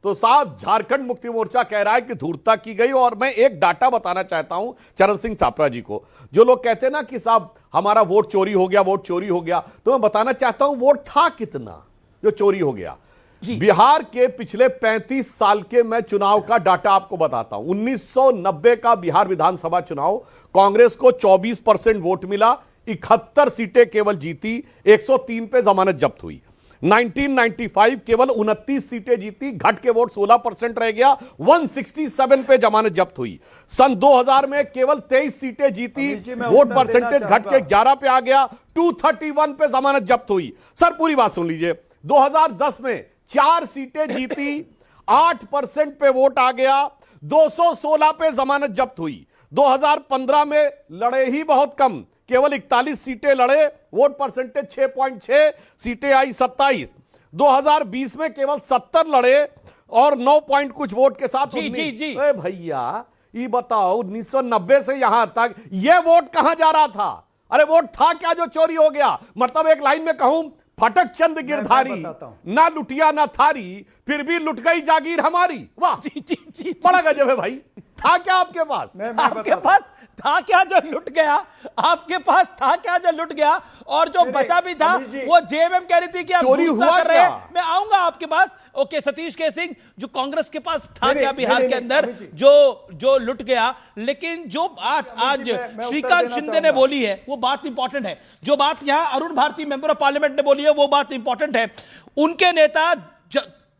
तो साहब झारखंड मुक्ति मोर्चा कह रहा है कि धूर्तता की गई। और मैं एक डाटा बताना चाहता हूं चरण सिंह सापरा जी को, जो लोग कहते हैं ना कि साहब हमारा वोट चोरी हो गया, वोट चोरी हो गया, तो मैं बताना चाहता हूं वोट था कितना जो चोरी हो गया। बिहार के पिछले 35 साल के मैं चुनाव का डाटा आपको बताता हूं। 1990 का बिहार विधानसभा चुनाव, कांग्रेस को 24% वोट मिला, 71 सीटें केवल जीती, 103 पे जमानत जब्त हुई। 1995 केवल 29 सीटें जीती, घट के वोट 16% रह गया, 167 पे जमानत जब्त हुई। सन 2000 में केवल 23 सीटें जीती, वोट परसेंटेज घट के 11 पे आ गया, 231 पे जमानत जब्त हुई। सर पूरी बात सुन लीजिए, 2010 में 4 सीटें जीती, 8% पे वोट आ गया, 216 पे जमानत जब्त हुई। 2015 में लड़े ही बहुत कम, केवल 41 सीटें लड़े, वोट परसेंटेज 6.6, सीटें आई 27। 2020 में केवल 70 लड़े और 9 पॉइंट कुछ वोट के साथ। जी। अरे भैया ये बताओ 1990 से यहां तक ये वोट कहां जा रहा था? अरे वोट था क्या जो चोरी हो गया? मतलब एक लाइन में कहूं, फटक चंद गिरधारी, ना लुटिया ना थारी, फिर भी लुट गई जागीर हमारी। वाह जी बड़ा गजब है भाई। था क्या आपके पास? आपके पास था क्या जो लुट गया? आपके पास था क्या जो लुट गया? और जो बचा भी था वो जेएमएम कह रही थी कि आप चोरी हुआ कर रहे हैं। मैं आऊंगा आपके पास। ओके, सतीश के सिंह, जो कांग्रेस के पास था क्या बिहार के अंदर जो लुट गया? लेकिन जो बात आज श्रीकांत शिंदे ने बोली है वो बात इंपॉर्टेंट है। जो बात यहां Arun Bharti member of parliament ने बोली है वो बात इंपॉर्टेंट है। उनके नेता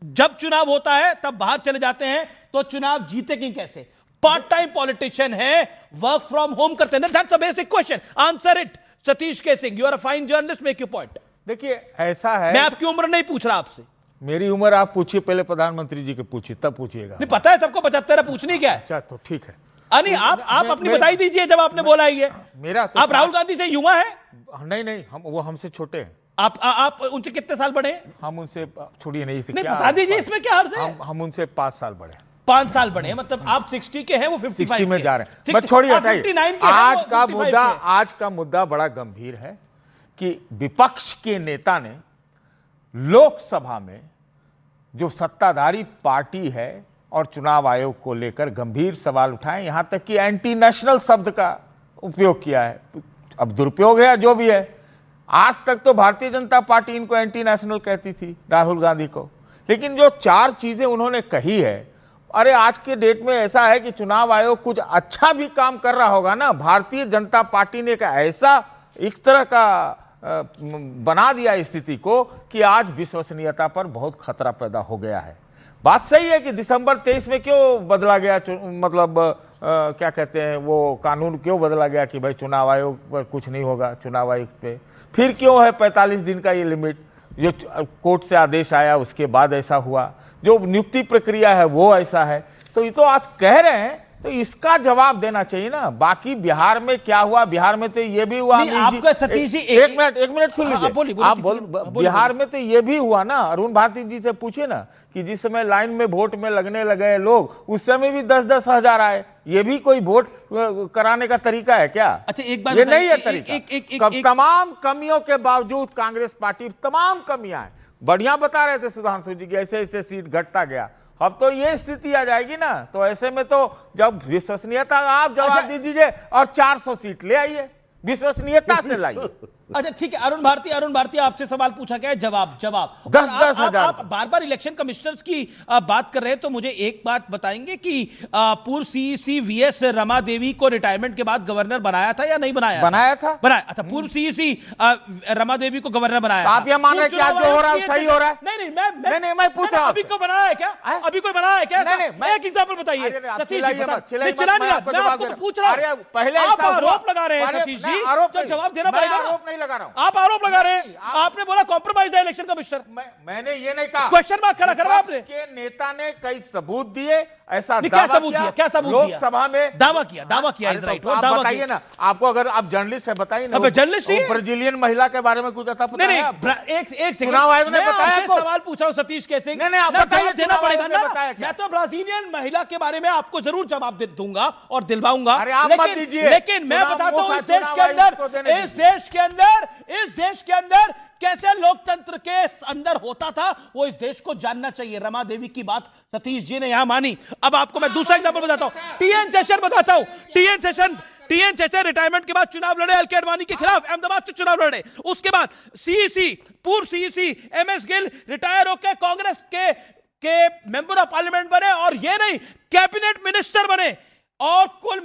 जब चुनाव होता है तब बाहर चले जाते हैं, तो चुनाव जीतेंगे कैसे? पार्ट टाइम पॉलिटिशियन है, वर्क फ्रॉम होम करते हैं। That's a basic question, answer it. Satish K Singh, you are a fine journalist, make your point. देखिए ऐसा है, मैं आपकी उम्र नहीं पूछ रहा आपसे। मेरी उम्र आप पूछिए, पहले प्रधानमंत्री जी के पूछिए, तब पूछिएगा। नहीं पता है सबको, 75 है, पूछनी क्या है? अच्छा तो ठीक है। नहीं, आप अपनी बताई दीजिए जब आपने बोला ये। मेरा तो आप राहुल गांधी से युवा है? नहीं, वो हमसे छोटे हैं। आप उनसे कितने साल बड़े हैं? हम उनसे छोड़िए नहीं, नहीं बता दीजिए, इसमें क्या अर्ज है? हम उनसे 5 साल बड़े हैं। 5 साल बड़े हैं, मतलब आप 60 के हैं, वो 55 60 में जा रहे हैं। 60 बस छोड़िए, हटाइए। 59 के हैं, आज का मुद्दा बड़ा गंभीर है कि विपक्ष के नेता ने लोकसभा में जो सत्ताधारी पार्टी है और चुनाव आयोग को लेकर गंभीर सवाल उठाए, यहां तक कि एंटी नेशनल शब्द का उपयोग किया है। अब दुरुपयोग है जो भी है, आज तक तो भारतीय जनता पार्टी इनको एंटी नेशनल कहती थी, राहुल गांधी को। लेकिन जो 4 चीजें उन्होंने कही है, अरे आज के डेट में ऐसा है कि चुनाव आयोग कुछ अच्छा भी काम कर रहा होगा ना, भारतीय जनता पार्टी ने ऐसा एक तरह का बना दिया स्थिति को कि आज विश्वसनीयता पर बहुत खतरा पैदा हो गया है। बात सही है कि दिसंबर 23 में क्यों बदला गया, मतलब क्या कहते हैं वो कानून क्यों बदला गया कि भाई चुनाव आयोग पर कुछ नहीं होगा, चुनाव आयोग पे फिर क्यों है 45 दिन का ये लिमिट? जो कोर्ट से आदेश आया उसके बाद ऐसा हुआ, जो नियुक्ति प्रक्रिया है वो ऐसा है। तो ये तो आज कह रहे हैं, तो इसका जवाब देना चाहिए ना। बाकी बिहार में क्या हुआ? बिहार में तो ये भी हुआ, आपका सतीश जी एक मिनट सुन लीजिए। आप बिहार में तो ये भी हुआ ना, अरुण भारती जी से पूछिए ना कि जिस समय लाइन में वोट में लगने लगे लोग, उस समय भी 10-10 हजार आए। ये भी कोई वोट कराने का तरीका है क्या? अच्छा एक बात, ये नहीं है तरीका। तमाम कमियों के बावजूद कांग्रेस पार्टी, तमाम कमियां हैं, बढ़िया बता रहे थे सुधांशु जी की, ऐसे ऐसे सीट घटता गया। अब तो ये स्थिति आ जाएगी ना, तो ऐसे में तो जब विश्वसनीयता, आप जवाब दे दीजिए और 400 सीट ले आइए, विश्वसनीयता से लाइए। अच्छा ठीक है, अरुण भारती आपसे सवाल पूछा गया है, जवाब 10-10 हजार। आप बार बार इलेक्शन कमिश्नर्स की बात कर रहे हैं, तो मुझे एक बात बताएंगे कि पूर्व सीईसी वीएस रमा देवी को रिटायरमेंट के बाद गवर्नर बनाया था या नहीं बनाया था? अच्छा, पूर्व सीईसी रमा देवी को गवर्नर बनाया। आप ये मान रहे हैं क्या जो हो रहा है सही हो रहा है? नहीं, मैं पूछ रहा हूं, अभी को बनाया है क्या? अभी कोई बनाया है क्या? एक एग्जांपल बताइए सतीश जी। मैं आपको पूछ रहा हूं, पहले आप आरोप लगा रहे हैं सतीश जी, तो जवाब देना पड़ेगा। आरोप नहीं लगा रहा हूं, आप आरोप लगा रहे हैं। आपने बोला कॉम्प्रोमाइज है इलेक्शन कमिश्नर। मैंने ये नहीं कहा, क्वेश्चन मार्क खड़ा करा आपने। के नेता ने कई सबूत दिए, ऐसा क्या सबूत दिया? लोकसभा में दावा किया इज राइट। आप बताइए ना, आपको अगर आप जर्नलिस्ट है बताइए ना। जर्नलिस्ट नहीं, ब्राजीलियन महिला के बारे में कुछ पता नहीं। एक सेकंड, चुनाव आयोग ने बताया, सवाल पूछ रहा हूं सतीश के सिंह। नहीं, आप बताइए, देना पड़ेगा ना। मैं तो ब्राजीलियन महिला के बारे में आपको जरूर जवाब दूंगा और दिलवाऊंगा, लेकिन मैं बताता हूं इस देश के अंदर कैसे लोकतंत्र के अंदर होता था वो इस देश को जानना चाहिए। रमा देवी की बात सतीश जी ने यहां मानी। अब आपको मैं दूसरा एग्जांपल बताता हूं, टीएन शेषन बताता हूं। टीएन शेषन रिटायरमेंट के बाद चुनाव लड़े एल के अडवाणी के खिलाफ, अहमदाबाद से चुनाव लड़े। उसके बाद सीईसी, पूर्व सीईसी एमएस गिल रिटायर होकर कांग्रेस के मेंबर ऑफ पार्लियामेंट बने और ये नहीं कैबिनेट मिनिस्टर बने। और कुल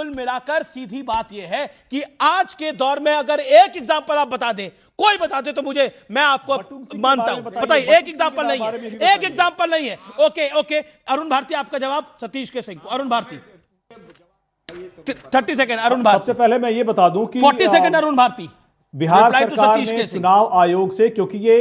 मिलाकर सीधी बात यह है कि आज के दौर में अगर एक एग्जांपल आप बता दें, कोई बता दे तो मैं आपको मानता हूं। बताइए, एक एग्जांपल नहीं है, एक एग्जांपल नहीं है। ओके अरुण भारती, आपका जवाब सतीश के सिंह। अरुण भारती 30 सेकंड। अरुण भारती, सबसे पहले मैं ये बता दूं कि 40 सेकंड अरुण भारती। बिहार सरकार ने चुनाव आयोग से, क्योंकि ये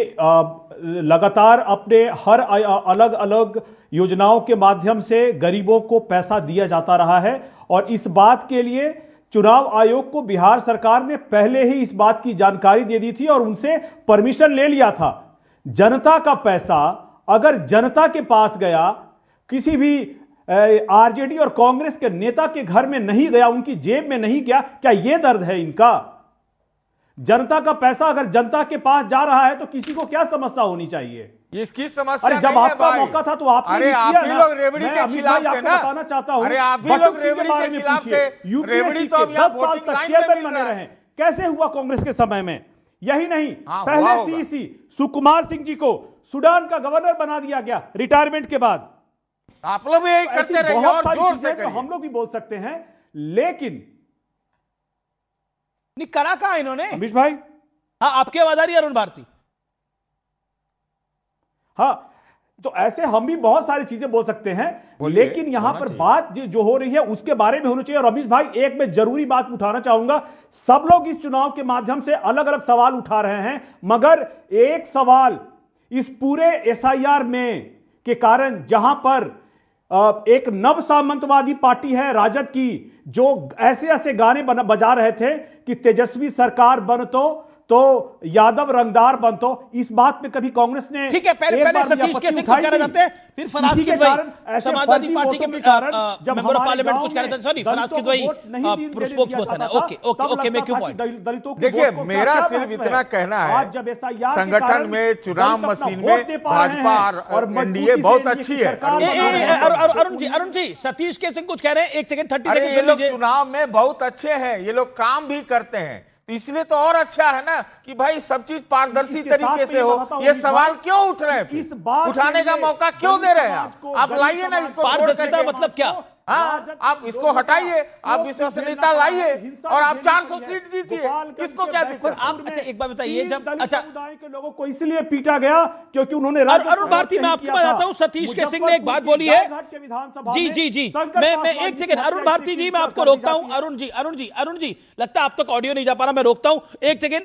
लगातार अपने हर अलग अलग योजनाओं के माध्यम से गरीबों को पैसा दिया जाता रहा है, और इस बात के लिए चुनाव आयोग को बिहार सरकार ने पहले ही इस बात की जानकारी दे दी थी और उनसे परमिशन ले लिया था। जनता का पैसा अगर जनता के पास गया, किसी भी आरजेडी और कांग्रेस के नेता के घर में नहीं गया, उनकी जेब में नहीं गया, क्या यह दर्द है इनका? जनता का पैसा अगर जनता के पास जा रहा है तो किसी को क्या समस्या होनी चाहिए? इसकी समस्या अरे जब आपका मौका था तो आपने अरे आप भी लोग रेवड़ी के खिलाफ थे ना। बताना चाहता हूं, अरे आप भी लोग रेवड़ी के खिलाफ थे। रेवड़ी तो अब यहाँ वोटिंग लाइन में मिल रहा है। कैसे हुआ कांग्रेस के समय में? यही नहीं, पहले सीईसी सुकुमार सिंह जी को सूडान का गवर्नर बना दिया गया रिटायरमेंट के बाद। आप लोग भी यही करते रहिए और जोर से करिए। हम लोग भी बोल सकते हैं, लेकिन करा कहा इन्होंने? अमीश भाई, हाँ आपकी आवाज आ रही है अरुण भारती? हाँ, तो ऐसे हम भी बहुत सारी चीजें बोल सकते हैं, लेकिन यहां पर बात जो हो रही है उसके बारे में होनी चाहिए। और रमेश भाई, एक मैं जरूरी बात उठाना चाहूंगा। सब लोग इस चुनाव के माध्यम से अलग अलग सवाल उठा रहे हैं, मगर एक सवाल इस पूरे एसआईआर में के कारण, जहां पर एक नव सामंतवादी पार्टी है राजद की, जो ऐसे ऐसे गाने बजा रहे थे कि तेजस्वी सरकार बनतो तो यादव रंगदार बनतो, इस बात पे कभी कांग्रेस ने ठीक है, पहले सतीश के सिंह कुछ कहना चाहते हैं, फिर फराज की भाई समाजवादी पार्टी के मेंबर ऑफ पार्लियामेंट कुछ कहना चाहते हैं। सॉरी, फराज की भाई स्पोक्सपर्सन है। Okay make your point. देखिए, मेरा सिर्फ इतना कहना है, संगठन में, चुनाव मशीन में भाजपा और एनडीए बहुत अच्छी है। अरुण जी, सतीश के सिंह कुछ कह रहे हैं, 1 सेकंड 30 सेकंड। ये लोग चुनाव में बहुत अच्छे हैं, ये लोग काम भी करते हैं, इसलिए तो और अच्छा है ना कि भाई सब चीज पारदर्शी तरीके से हो। ये सवाल क्यों उठ रहे हैं? उठाने का मौका क्यों दे रहे हैं? आप लाइए ना इसको। पारदर्शिता मतलब क्या? हाँ, आप इसको हटाइए, आप विश्वसनीयता लाइए और आप 400 सीट जीतिए, किसको क्या दिक्कत? आप अच्छा एक बात बताइए, जब अच्छा समुदाय के लोगों को इसलिए पीटा गया क्योंकि उन्होंने अरुण भारती, मैं आपको बताता हूं, सतीश के सिंह ने एक बात बोली है। जी मैं 1 सेकंड अरुण भारती जी, मैं आपको रोकता हूं। अरुण जी लगता है आप तक ऑडियो नहीं जा पा रहा, मैं रोकता हूं 1 सेकंड।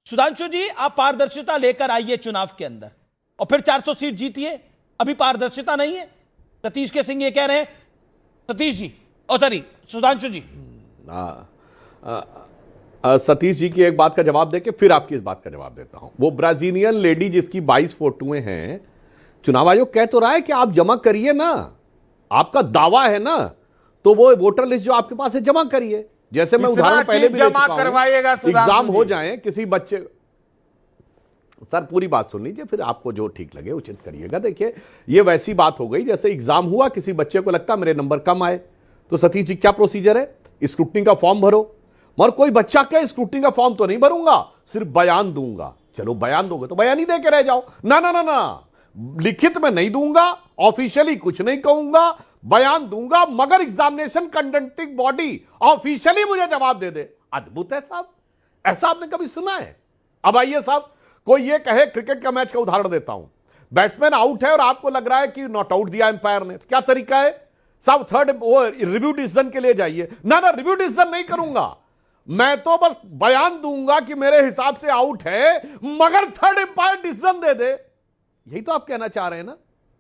सुधांशु जी, आप पारदर्शिता लेकर आइए चुनाव के अंदर और फिर 400 सीट जीतिए। अभी पारदर्शिता नहीं है, सतीश के सिंह ये कह रहे हैं। सतीश जी, सॉरी सुधांशु जी। सतीश जी की एक बात का जवाब देके फिर आपकी इस बात का जवाब देता हूं। वो ब्राजीलियन लेडी जिसकी 22 फोटोएं हैं, चुनाव आयोग कह तो रहा है कि आप जमा करिए ना, आपका दावा है ना, तो वो वोटर लिस्ट जो आपके पास है जमा करिए। जैसे मैं उदाहरण पहले भी जमा करवाइएगा, एग्जाम हो जाए किसी बच्चे, सर पूरी बात सुन लीजिए, फिर आपको जो ठीक लगे उचित करिएगा। देखिए, ये वैसी बात हो गई जैसे एग्जाम हुआ, किसी बच्चे को लगता मेरे नंबर कम आए, तो सतीश जी क्या प्रोसीजर है? स्क्रूटनी का फॉर्म भरो। मगर कोई बच्चा क्या स्क्रूटनी का फॉर्म तो नहीं भरूंगा, सिर्फ बयान दूंगा। चलो बयान दोगे तो बयान ही दे के रह जाओ ना, लिखित में नहीं दूंगा, ऑफिशियली कुछ नहीं कहूंगा, बयान दूंगा, मगर एग्जामिनेशन कंडक्टिंग बॉडी ऑफिशियली मुझे जवाब दे दे। अद्भुत है साहब, ऐसा आपने कभी सुना है? अब आइए साहब, कोई ये कहे, क्रिकेट का मैच का उदाहरण देता हूं, बैट्समैन आउट है और आपको लग रहा है कि नॉट आउट दिया एम्पायर ने, तो क्या तरीका है साहब? थर्ड रिव्यू डिसीजन के लिए जाइए ना, रिव्यू डिसीजन नहीं करूंगा, मैं तो बस बयान दूंगा कि मेरे हिसाब से आउट है, मगर थर्ड एम्पायर डिसीजन दे दे। यही तो आप कहना चाह रहे हैं ना?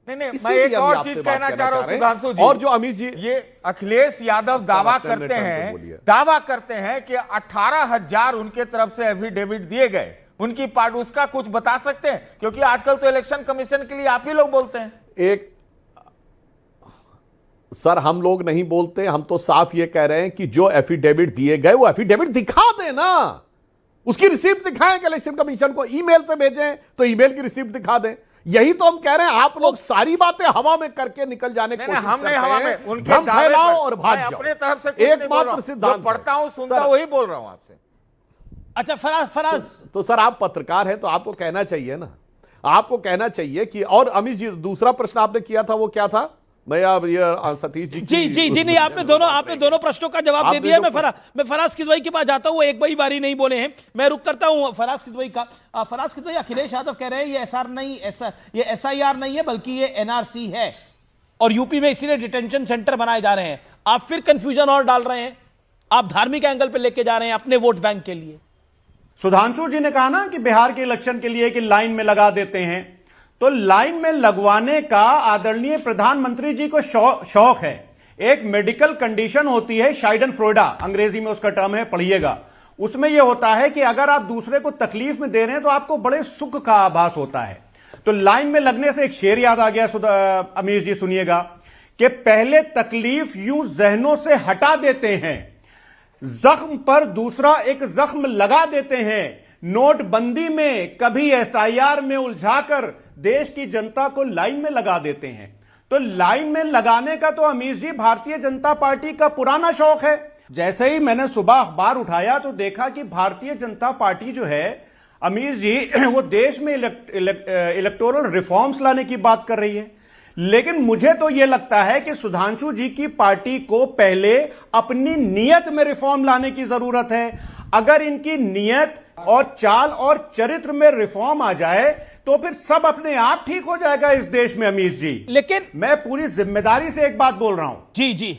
नहीं, मैं एक और चीज कहना चाह रहा हूं सुधांशु जी। और जो अमित जी, ये अखिलेश यादव दावा करते हैं कि 18,000 उनके तरफ से एफिडेविट दिए गए, उनकी पार्ट, उसका कुछ बता सकते हैं? क्योंकि आजकल तो इलेक्शन कमीशन के लिए आप ही लोग बोलते हैं। एक सर, हम लोग नहीं बोलते, हम तो साफ ये कह रहे हैं कि जो एफिडेविट दिए गए वो एफिडेविट दिखा देना, उसकी रिसिप्ट दिखाएं इलेक्शन कमीशन को, ईमेल से भेजें तो ईमेल की रिसिप्ट दिखा दें। यही तो हम कह रहे हैं, आप लोग सारी बातें हवा में करके निकल जाने की कोशिश करते हैं। हवा में उनके भ्रम दावे फैलाओ पर और भाग जाओ। अपने तरफ से कुछ नहीं बोल रहा एकमात्र हूं। सिद्धांत जो पढ़ता हूं सुनता वही बोल रहा हूं आपसे। अच्छा फराज तो सर आप पत्रकार हैं तो आपको कहना चाहिए ना, आपको कहना चाहिए कि, और अमित जी दूसरा प्रश्न आपने किया था वो क्या था? मैं अब ये सतीश जी नहीं, आपने दोनों प्रश्नों का जवाब दे दिया। मैं फराज किदवई के पास जाता हूं, एक बारी नहीं बोले हैं, मैं रुक करता हूं फराज किदवई का। फराज किदवई, अखिलेश यादव कह रहे हैं ये SIR नहीं है बल्कि ये NRC है और यूपी में इसीलिए डिटेंशन सेंटर बनाए जा रहे हैं। आप फिर कंफ्यूजन और डाल रहे हैं, आप धार्मिक एंगल पे लेके जा रहे हैं अपने वोट बैंक के लिए। सुधांशु जी ने कहा ना कि बिहार के इलेक्शन के लिए कि लाइन में लगा देते हैं, तो लाइन में लगवाने का आदरणीय प्रधानमंत्री जी को शौक है। एक मेडिकल कंडीशन होती है शाइडन-फ्रोइडा, अंग्रेजी में उसका टर्म है, पढ़िएगा। उसमें यह होता है कि अगर आप दूसरे को तकलीफ में दे रहे हैं तो आपको बड़े सुख का आभास होता है। तो लाइन में लगने से एक शेर याद आ गया, अमीर जी सुनिएगा, कि पहले तकलीफ यूं जहनों से हटा देते हैं, जख्म पर दूसरा एक जख्म लगा देते हैं, नोटबंदी में कभी SIR में उलझाकर देश की जनता को लाइन में लगा देते हैं। तो लाइन में लगाने का तो अमीर जी भारतीय जनता पार्टी का पुराना शौक है। जैसे ही मैंने सुबह अखबार उठाया तो देखा कि भारतीय जनता पार्टी जो है अमीर जी, वो देश में इलेक्टोरल रिफॉर्म्स लाने की बात कर रही है। लेकिन मुझे तो यह लगता है कि सुधांशु जी की पार्टी को पहले अपनी नीयत में रिफॉर्म लाने की जरूरत है। अगर इनकी नीयत और चाल और चरित्र में रिफॉर्म आ जाए तो फिर सब अपने आप ठीक हो जाएगा इस देश में अमीर जी। लेकिन मैं पूरी जिम्मेदारी से एक बात बोल रहा हूं। जी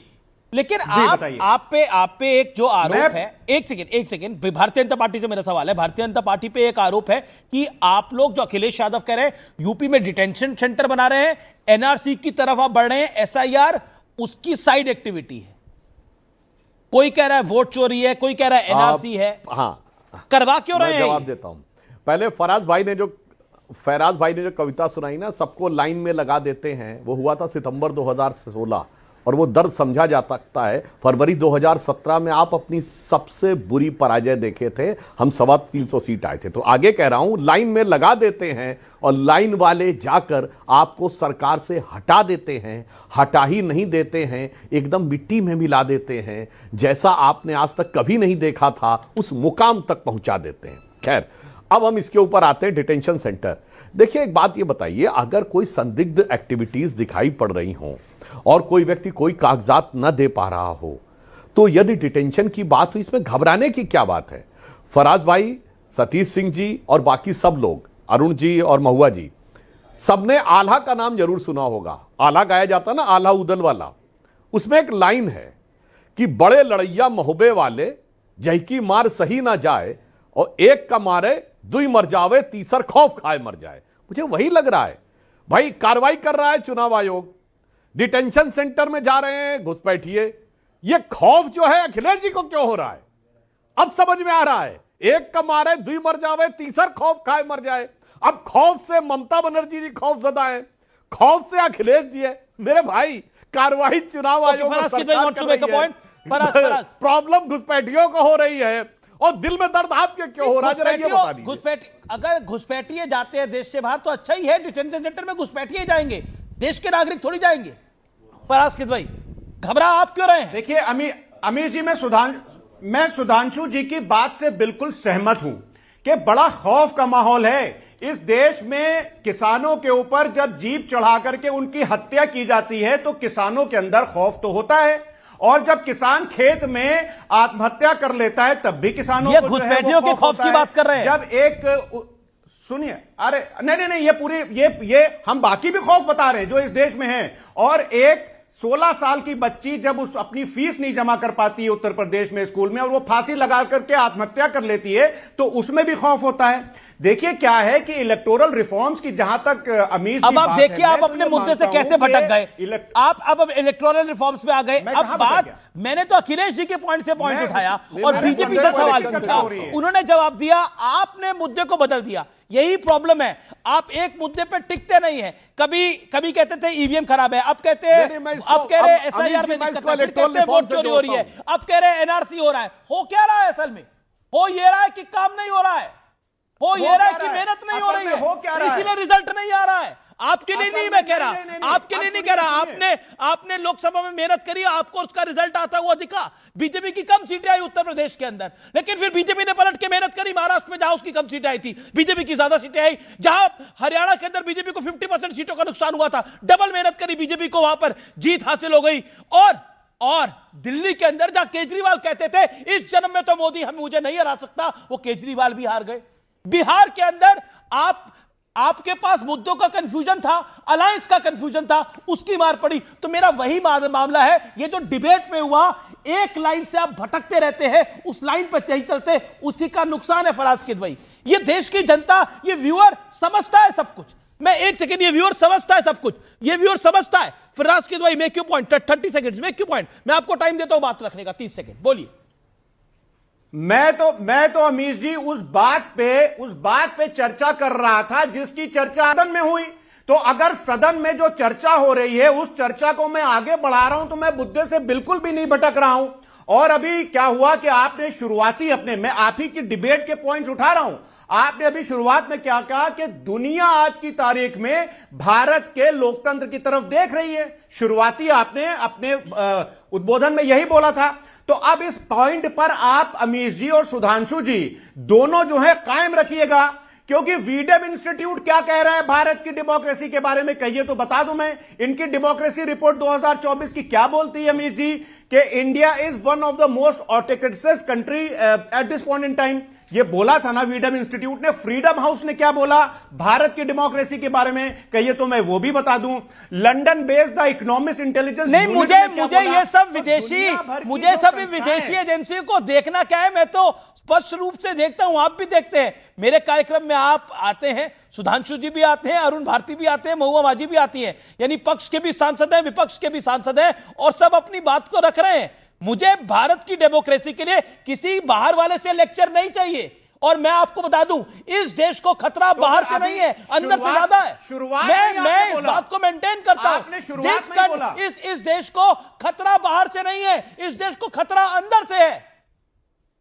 लेकिन आप पे एक जो आरोप है, एक सेकेंड, भारतीय जनता पार्टी से मेरा सवाल है। भारतीय जनता पार्टी पे एक आरोप है कि आप लोग, जो अखिलेश यादव कह रहे हैं, यूपी में डिटेंशन सेंटर बना रहे हैं, NRC की तरफ आप बढ़ रहे हैं, SIR उसकी साइड एक्टिविटी है। कोई कह रहा है वोट चोरी है, कोई कह रहा है NRC है। हाँ, करवा क्यों रहे हैं? जवाब देता हूं। पहले फराज भाई ने जो कविता सुनाई ना, सबको लाइन में लगा देते हैं, वो हुआ था सितंबर 2016 और वो दर्द समझा जा सकता है। फरवरी 2017 में आप अपनी सबसे बुरी पराजय देखे थे, हम 325 सीट आए थे। तो आगे कह रहा हूं, लाइन में लगा देते हैं और लाइन वाले जाकर आपको सरकार से हटा देते हैं, हटा ही नहीं देते हैं, एकदम मिट्टी में मिला देते हैं, जैसा आपने आज तक कभी नहीं देखा था उस मुकाम तक पहुंचा देते हैं। खैर, अब हम इसके ऊपर आते हैं, डिटेंशन सेंटर। देखिए, एक बात ये बताइए, अगर कोई संदिग्ध एक्टिविटीज दिखाई पड़ रही हों और कोई व्यक्ति कोई कागजात न दे पा रहा हो, तो यदि डिटेंशन की बात हुई, इसमें घबराने की क्या बात है? फराज भाई, सतीश सिंह जी और बाकी सब लोग, अरुण जी और महुआ जी, सबने आल्हा का नाम जरूर सुना होगा। आल्हा गाया जाता ना, आल्हा उदल वाला। उसमें एक लाइन है कि बड़े लड़ैया महुबे वाले, जहकी मार सही ना जाए, और एक का मारे दुई मर जावे, तीसर खौफ खाए मर जाए। मुझे वही लग रहा है भाई। कार्रवाई कर रहा है चुनाव आयोग, डिटेंशन सेंटर में जा रहे हैं घुसपैठिए। ये खौफ जो है अखिलेश जी को क्यों हो रहा है, अब समझ में आ रहा है। एक का मारे दुई मर जावे, तीसर खौफ खाए मर जाए। अब खौफ से ममता बनर्जी जी खौफ ज़दा है, खौफ से अखिलेश जी है। मेरे भाई, कार्रवाई चुनाव आयोग प्रॉब्लम घुसपैठियों को हो रही है और दिल में दर्द आपके क्यों हो रहा है? अगर घुसपैठिए जाते हैं देश से बाहर तो अच्छा ही है, डिटेंशन सेंटर में घुसपैठिए जाएंगे, देश के नागरिक थोड़ी जाएंगे। फराज किदवई, घबरा आप क्यों रहे हैं? देखिए अमीर जी, मैं सुधांशु जी की बात से बिल्कुल सहमत हूं कि बड़ा खौफ का माहौल है इस देश में। किसानों के ऊपर जब जीप चढ़ा करके उनकी हत्या की जाती है तो किसानों के अंदर खौफ तो होता है, और जब किसान खेत में आत्महत्या कर लेता है तब भी किसानों को घुसपैठियों के खौफ की बात कर रहे हैं। जब एक सुनिए, अरे नहीं, ये पूरी ये हम बाकी भी खौफ बता रहे हैं जो इस देश में हैं। और एक 16 साल की बच्ची जब उस अपनी फीस नहीं जमा कर पाती है उत्तर प्रदेश में स्कूल में, और वो फांसी लगा करके आत्महत्या कर लेती है, तो उसमें भी खौफ होता है। देखिए क्या है कि इलेक्टोरल रिफॉर्म्स की जहां तक अमीर, अब आप देखिए, आप अपने मुद्दे से कैसे भटक गए। आप अब इलेक्टोरल रिफॉर्म्स पे आ गए। अब बात, मैंने तो अखिलेश जी के पॉइंट से पॉइंट उठाया और बीजेपी से सवाल पूछा, उन्होंने जवाब दिया, आपने मुद्दे को बदल दिया। यही प्रॉब्लम है, आप एक मुद्दे पे टिकते नहीं है। कभी कहते थे ईवीएम खराब है, अब कहते हैं, अब कह रहे हैं SIR में दिक्कत है, फिर कहते हैं वोट चोरी हो रही है, अब कह रहे हैं NRC हो रहा है। हो क्या रहा है असल में? हो ये रहा है कि काम नहीं हो रहा है, हो ये रहा है कि मेहनत नहीं हो रही है, इसीलिए रिजल्ट नहीं आ रहा है। आपके लिए नहीं मैं कह रहा, आपके लिए नहीं कह रहा, आपने लोकसभा में मेहनत करी, आपको उसका रिजल्ट आता हुआ दिखा। बीजेपी की कम सीटें आई उत्तर प्रदेश के अंदर, लेकिन फिर बीजेपी ने पलट के मेहनत करी महाराष्ट्र में, जहां उसकी कम सीटें आई थी, बीजेपी की ज्यादा सीटें आई। जहां हरियाणा के अंदर बीजेपी को 50% सीटों का नुकसान हुआ था, डबल मेहनत करी बीजेपी को, वहां पर जीत हासिल हो गई। और दिल्ली के अंदर जहां केजरीवाल कहते थे इस जन्म में तो मोदी मुझे नहीं हरा सकता, वो केजरीवाल भी हार गए। बिहार के अंदर आपके पास मुद्दों का कंफ्यूजन था, अलायंस का कंफ्यूजन था, उसकी मार पड़ी। तो मेरा वही मामला है, ये जो डिबेट में हुआ, एक लाइन से आप भटकते रहते हैं, उस लाइन पर नहीं चलते, उसी का नुकसान है फराज किदवई। ये देश की जनता, ये व्यूअर समझता है सब कुछ। मैं एक सेकंड, ये व्यूअर समझता है सब कुछ, ये व्यूअर समझता है। Faraz Kidwai make you point, 30 seconds make you point. मैं आपको टाइम देता हूं बात रखने का, 30 सेकंड बोलिए। मैं तो अमीश जी उस बात पे चर्चा कर रहा था जिसकी चर्चा सदन में हुई। तो अगर सदन में जो चर्चा हो रही है उस चर्चा को मैं आगे बढ़ा रहा हूं, तो मैं मुद्दे से बिल्कुल भी नहीं भटक रहा हूं। और अभी क्या हुआ कि आपने शुरुआती मैं आप ही की डिबेट के पॉइंट्स उठा रहा हूं। आपने अभी शुरुआत में क्या कहा कि दुनिया आज की तारीख में भारत के लोकतंत्र की तरफ देख रही है। शुरुआती आपने अपने उद्बोधन में यही बोला था। तो अब इस पॉइंट पर आप अमीश जी और सुधांशु जी दोनों जो है कायम रखिएगा, क्योंकि वीडम इंस्टीट्यूट क्या कह रहा है भारत की डेमोक्रेसी के बारे में, कहिए तो बता दूं मैं। इनकी डेमोक्रेसी रिपोर्ट 2024 की क्या बोलती है अमीश जी, कि India is one of the most autocratic country at this point in time. ये बोला था ना वीडम इंस्टीट्यूट ने। फ्रीडम हाउस ने क्या बोला भारत की डेमोक्रेसी के बारे में, कहिए तो मैं वो भी बता दूं। London based the economics intelligence नहीं, मुझे ये सब विदेशी एजेंसियों को देखना क्या है, मैं तो स्पष्ट रूप से देखता हूं, आप भी देखते हैं। मेरे कार्यक्रम में आप आते हैं, सुधांशु जी भी आते हैं, अरुण भारती भी आते हैं, महुआ माझी भी आती हैं, यानी पक्ष के भी सांसद हैं, विपक्ष के भी सांसद हैं, और सब अपनी बात को रख रहे हैं। मुझे भारत की डेमोक्रेसी के लिए किसी बाहर वाले से लेक्चर नहीं चाहिए। और मैं आपको बता दूं, इस देश को खतरा बाहर से नहीं है, अंदर से ज्यादा है। मैं इस बात को मेंटेन करता हूं। इस देश को खतरा बाहर से नहीं है, इस देश को खतरा अंदर से है।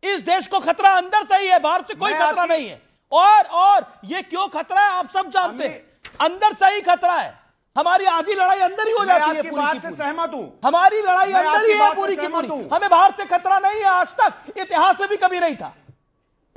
इस देश को खतरा अंदर से ही है, बाहर से कोई खतरा नहीं है। और ये क्यों खतरा है आप सब जानते हैं, अंदर से ही खतरा है। हमारी आधी लड़ाई अंदर ही हो जाती है, पूरी बात से सहमत हूं। हमारी लड़ाई अंदर ही है पूरी की पूरी, हमें बाहर से खतरा नहीं है। आज तक इतिहास में भी कभी नहीं था।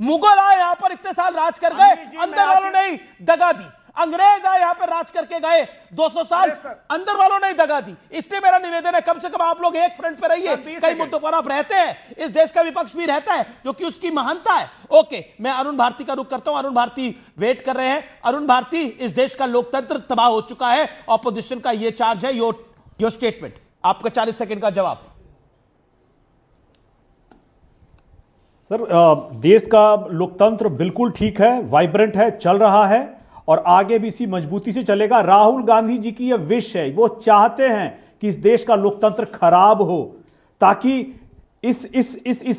मुगल आए यहां पर, इतने साल राज कर गए, अंदर वालों ने ही दगा दी। अंग्रेज आए यहां पर, राज करके गए 200 साल, अंदर वालों ने ही दगा दी। इसलिए मेरा निवेदन है, कम से कम आप लोग एक फ्रंट पे रहिए। कई मुद्दों पर आप रहते हैं, इस देश का विपक्ष भी रहता है, जो कि उसकी महानता है। ओके, मैं अरुण भारती का रुख करता हूं। अरुण भारती वेट कर रहे हैं। अरुण भारती, इस देश का लोकतंत्र तबाह हो चुका है, ऑपोजिशन का यह चार्ज है, योर स्टेटमेंट, आपका 40 सेकंड का जवाब। सर, देश का लोकतंत्र बिल्कुल ठीक है, वाइब्रेंट है, चल रहा है और आगे भी इसी मजबूती से चलेगा। राहुल गांधी जी की यह विश है, वो चाहते हैं कि इस देश का लोकतंत्र खराब हो, ताकि इस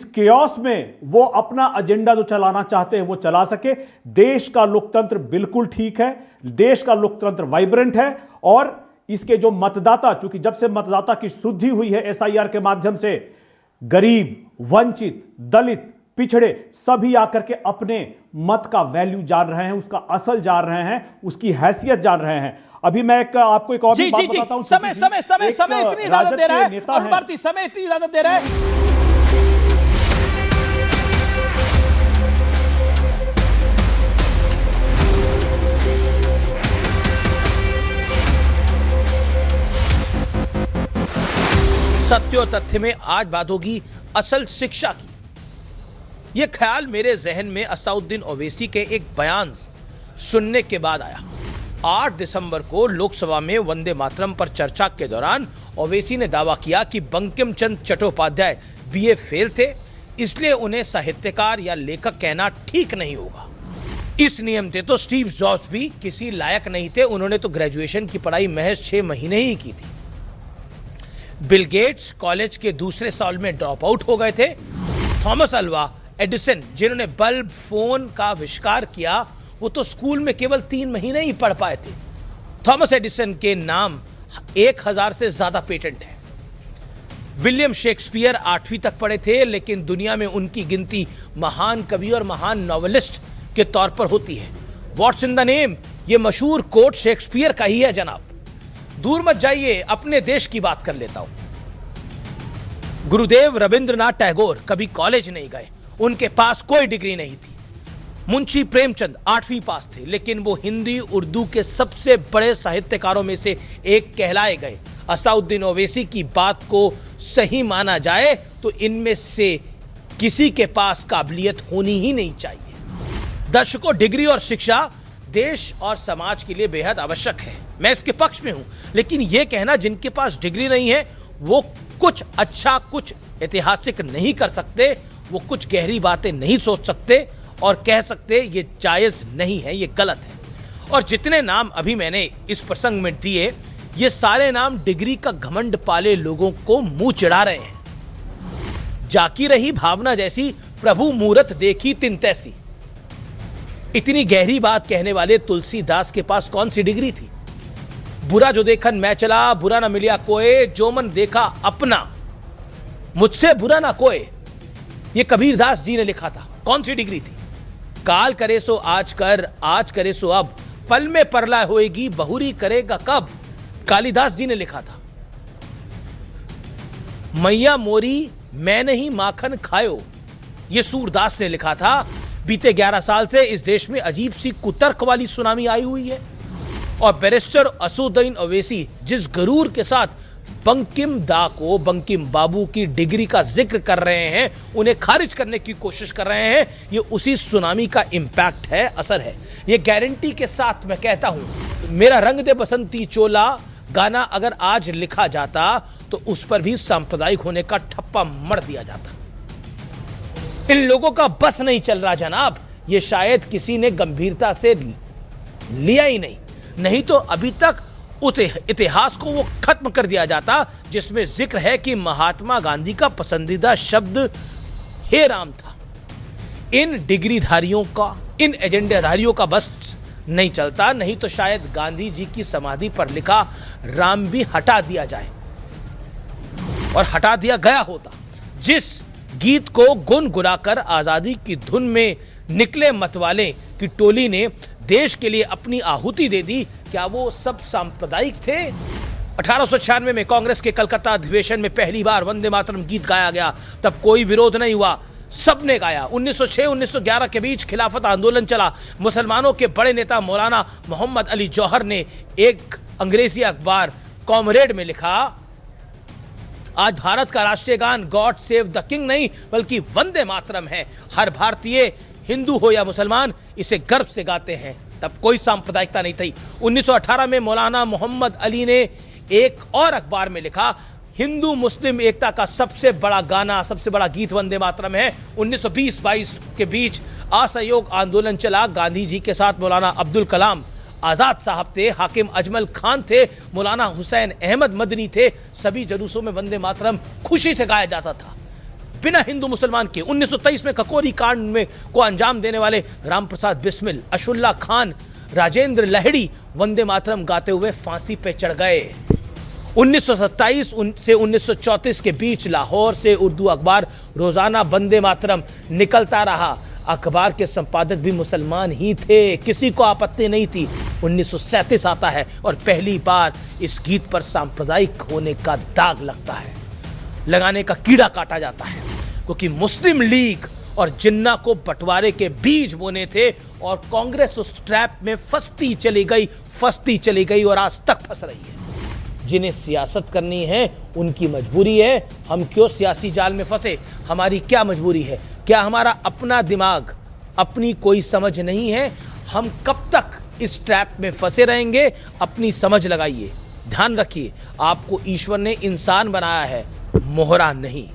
केओस में वो अपना एजेंडा जो चलाना चाहते हैं वो चला सके। देश का लोकतंत्र बिल्कुल ठीक है, देश का लोकतंत्र वाइब्रेंट है। और इसके जो मतदाता, चूंकि जब से मतदाता की शुद्धि हुई है एसआईआर के माध्यम से, गरीब, वंचित, दलित, पिछड़े सभी आकर के अपने मत का वैल्यू जान रहे हैं, उसका असल जान रहे हैं, उसकी हैसियत जान रहे हैं। अभी मैं आपको एक और बात बताता हूं। समय इतनी इजाजत दे रहा है और भारतीय समय इतनी इजाजत दे रहा है। सत्य और तथ्य में आज बात होगी असल शिक्षा की। यह ख्याल मेरे जहन में असदुद्दीन ओवैसी के एक बयान सुनने के बाद आया। 8 दिसंबर को लोकसभा में वंदे मातरम पर चर्चा के दौरान ओवैसी ने दावा किया कि बंकिम चंद्र चट्टोपाध्याय बीए फेल थे, इसलिए उन्हें साहित्यकार या लेखक कहना ठीक नहीं होगा। इस नियम से तो स्टीव जॉब्स भी किसी लायक नहीं थे, उन्होंने तो ग्रेजुएशन की पढ़ाई महज 6 महीने ही की थी। बिल गेट्स कॉलेज के दूसरे साल में ड्रॉप आउट हो गए थे। थॉमस अल्वा एडिसन, जिन्होंने बल्ब फोन का आविष्कार किया, वो तो स्कूल में केवल 3 महीने ही पढ़ पाए थे। थॉमस एडिसन के नाम 1000 से ज्यादा पेटेंट है। विलियम शेक्सपियर 8वीं तक पढ़े थे, लेकिन दुनिया में उनकी गिनती महान कवि और महान नॉवेलिस्ट के तौर पर होती है। व्हाट्स इन द नेम, ये मशहूर कोट शेक्सपियर का ही है जनाब। दूर मत जाइए, अपने देश की बात कर लेता हूं। गुरुदेव रविंद्रनाथ टैगोर कभी कॉलेज नहीं गए, उनके पास कोई डिग्री नहीं थी। मुंशी प्रेमचंद 8वीं पास थे, लेकिन वो हिंदी उर्दू के सबसे बड़े साहित्यकारों में से एक कहलाए गए। असाउद्दीन ओवैसी की बात को सही माना जाए तो इनमें से किसी के पास काबिलियत होनी ही नहीं चाहिए। दर्शकों, डिग्री और शिक्षा देश और समाज के लिए बेहद आवश्यक है, मैं इसके पक्ष में हूं। लेकिन यह कहना जिनके पास डिग्री नहीं है वो कुछ अच्छा, कुछ ऐतिहासिक नहीं कर सकते, वो कुछ गहरी बातें नहीं सोच सकते और कह सकते ये जायज नहीं है, ये गलत है। और जितने नाम अभी मैंने इस प्रसंग में दिए, ये सारे नाम डिग्री का घमंड पाले लोगों को मुंह चिढ़ा रहे हैं। जाकी रही भावना जैसी, प्रभु मूरत देखी तिन तैसी। इतनी गहरी बात कहने वाले तुलसीदास के पास कौन सी डिग्री थी? बुरा जो देखन मैं चला, बुरा ना मिलिया कोई, जो मन देखा अपना, मुझसे बुरा ना कोई। ये कबीरदास जी ने लिखा था। कौन सी डिग्री थी? काल करे सो आज कर, आज करे सो अब, पल में परला होएगी, बहुरी करेगा कब। कालिदास जी ने लिखा था। मैया मोरी मैं नहीं माखन खायो, ये सूरदास ने लिखा था। बीते 11 साल से इस देश में अजीब सी कुतर्क वाली सुनामी आई हुई है और बैरिस्टर असदुद्दीन ओवैसी जिस गरूर के साथ बंकिम दा को, बंकिम बाबू की डिग्री का जिक्र कर रहे हैं, उन्हें खारिज करने की कोशिश कर रहे हैं, ये उसी सुनामी का इंपैक्ट है, असर है। ये गारंटी के साथ मैं कहता हूं, मेरा रंग दे बसंती चोला गाना अगर आज लिखा जाता तो उस पर भी सांप्रदायिक होने का ठप्पा मर दिया जाता। इन लोगों का बस नहीं चल रहा जनाब, ये शायद किसी ने गंभीरता से लिया ही नहीं तो अभी तक उस इतिहास को वो खत्म कर दिया जाता जिसमें जिक्र है कि महात्मा गांधी का पसंदीदा शब्द हे राम था। इन डिग्रीधारियों का, इन एजेंडेधारियों का बस नहीं चलता, नहीं तो शायद गांधी जी की समाधि पर लिखा राम भी हटा दिया जाए और हटा दिया गया होता। जिस गीत को गुनगुनाकर आजादी की धुन में निकले मतवाले की टोली ने देश के लिए अपनी आहुति दे दी, क्या वो सब सांप्रदायिक थे? 1896 में कांग्रेस के कलकत्ता अधिवेशन में पहली बार वंदे मातरम गीत गाया गया, तब कोई विरोध नहीं हुआ, सबने गाया। 1906-1911 के बीच खिलाफत आंदोलन चला। मुसलमानों के बड़े नेता मौलाना मोहम्मद अली जौहर ने एक अंग्रेजी अखबार कॉमरेड में लिखा, आज भारत का राष्ट्रीय गान गॉड सेव द किंग नहीं बल्कि वंदे मातरम है। हर भारतीय, हिंदू हो या मुसलमान, इसे गर्व से गाते हैं। तब कोई सांप्रदायिकता नहीं थी। 1918 में मौलाना मोहम्मद अली ने एक और अखबार में लिखा, हिंदू मुस्लिम एकता का सबसे बड़ा गाना, सबसे बड़ा गीत वंदे मातरम है। 1920-22 के बीच असहयोग आंदोलन चला। गांधी जी के साथ मौलाना अब्दुल कलाम आजाद साहब थे, हाकिम अजमल खान थे, मौलाना हुसैन अहमद मदनी थे। सभी जुलूसों में वंदे मातरम खुशी से गाया जाता था, बिना हिंदू मुसलमान के। 1923 में ककोरी कांड में को अंजाम देने वाले राम प्रसाद बिस्मिल, अशुल्ला खान, राजेंद्र लहड़ी वंदे मातरम गाते हुए फांसी पे चढ़ गए। 1927 से 1934 के बीच लाहौर से उर्दू अखबार रोजाना वंदे मातरम निकलता रहा। अखबार के संपादक भी मुसलमान ही थे, किसी को आपत्ति नहीं थी। 1937 आता है और पहली बार इस गीत पर सांप्रदायिक होने का दाग लगता है, लगाने का कीड़ा काटा जाता है, क्योंकि मुस्लिम लीग और जिन्ना को बंटवारे के बीज बोने थे और कांग्रेस उस ट्रैप में फंसती चली गई और आज तक फंस रही है। जिन्हें सियासत करनी है उनकी मजबूरी है, हम क्यों सियासी जाल में फंसे? हमारी क्या मजबूरी है? क्या हमारा अपना दिमाग, अपनी कोई समझ नहीं है? हम कब तक इस ट्रैप में फंसे रहेंगे? अपनी समझ लगाइए। ध्यान रखिए, आपको ईश्वर ने इंसान बनाया है, मोहरा नहीं।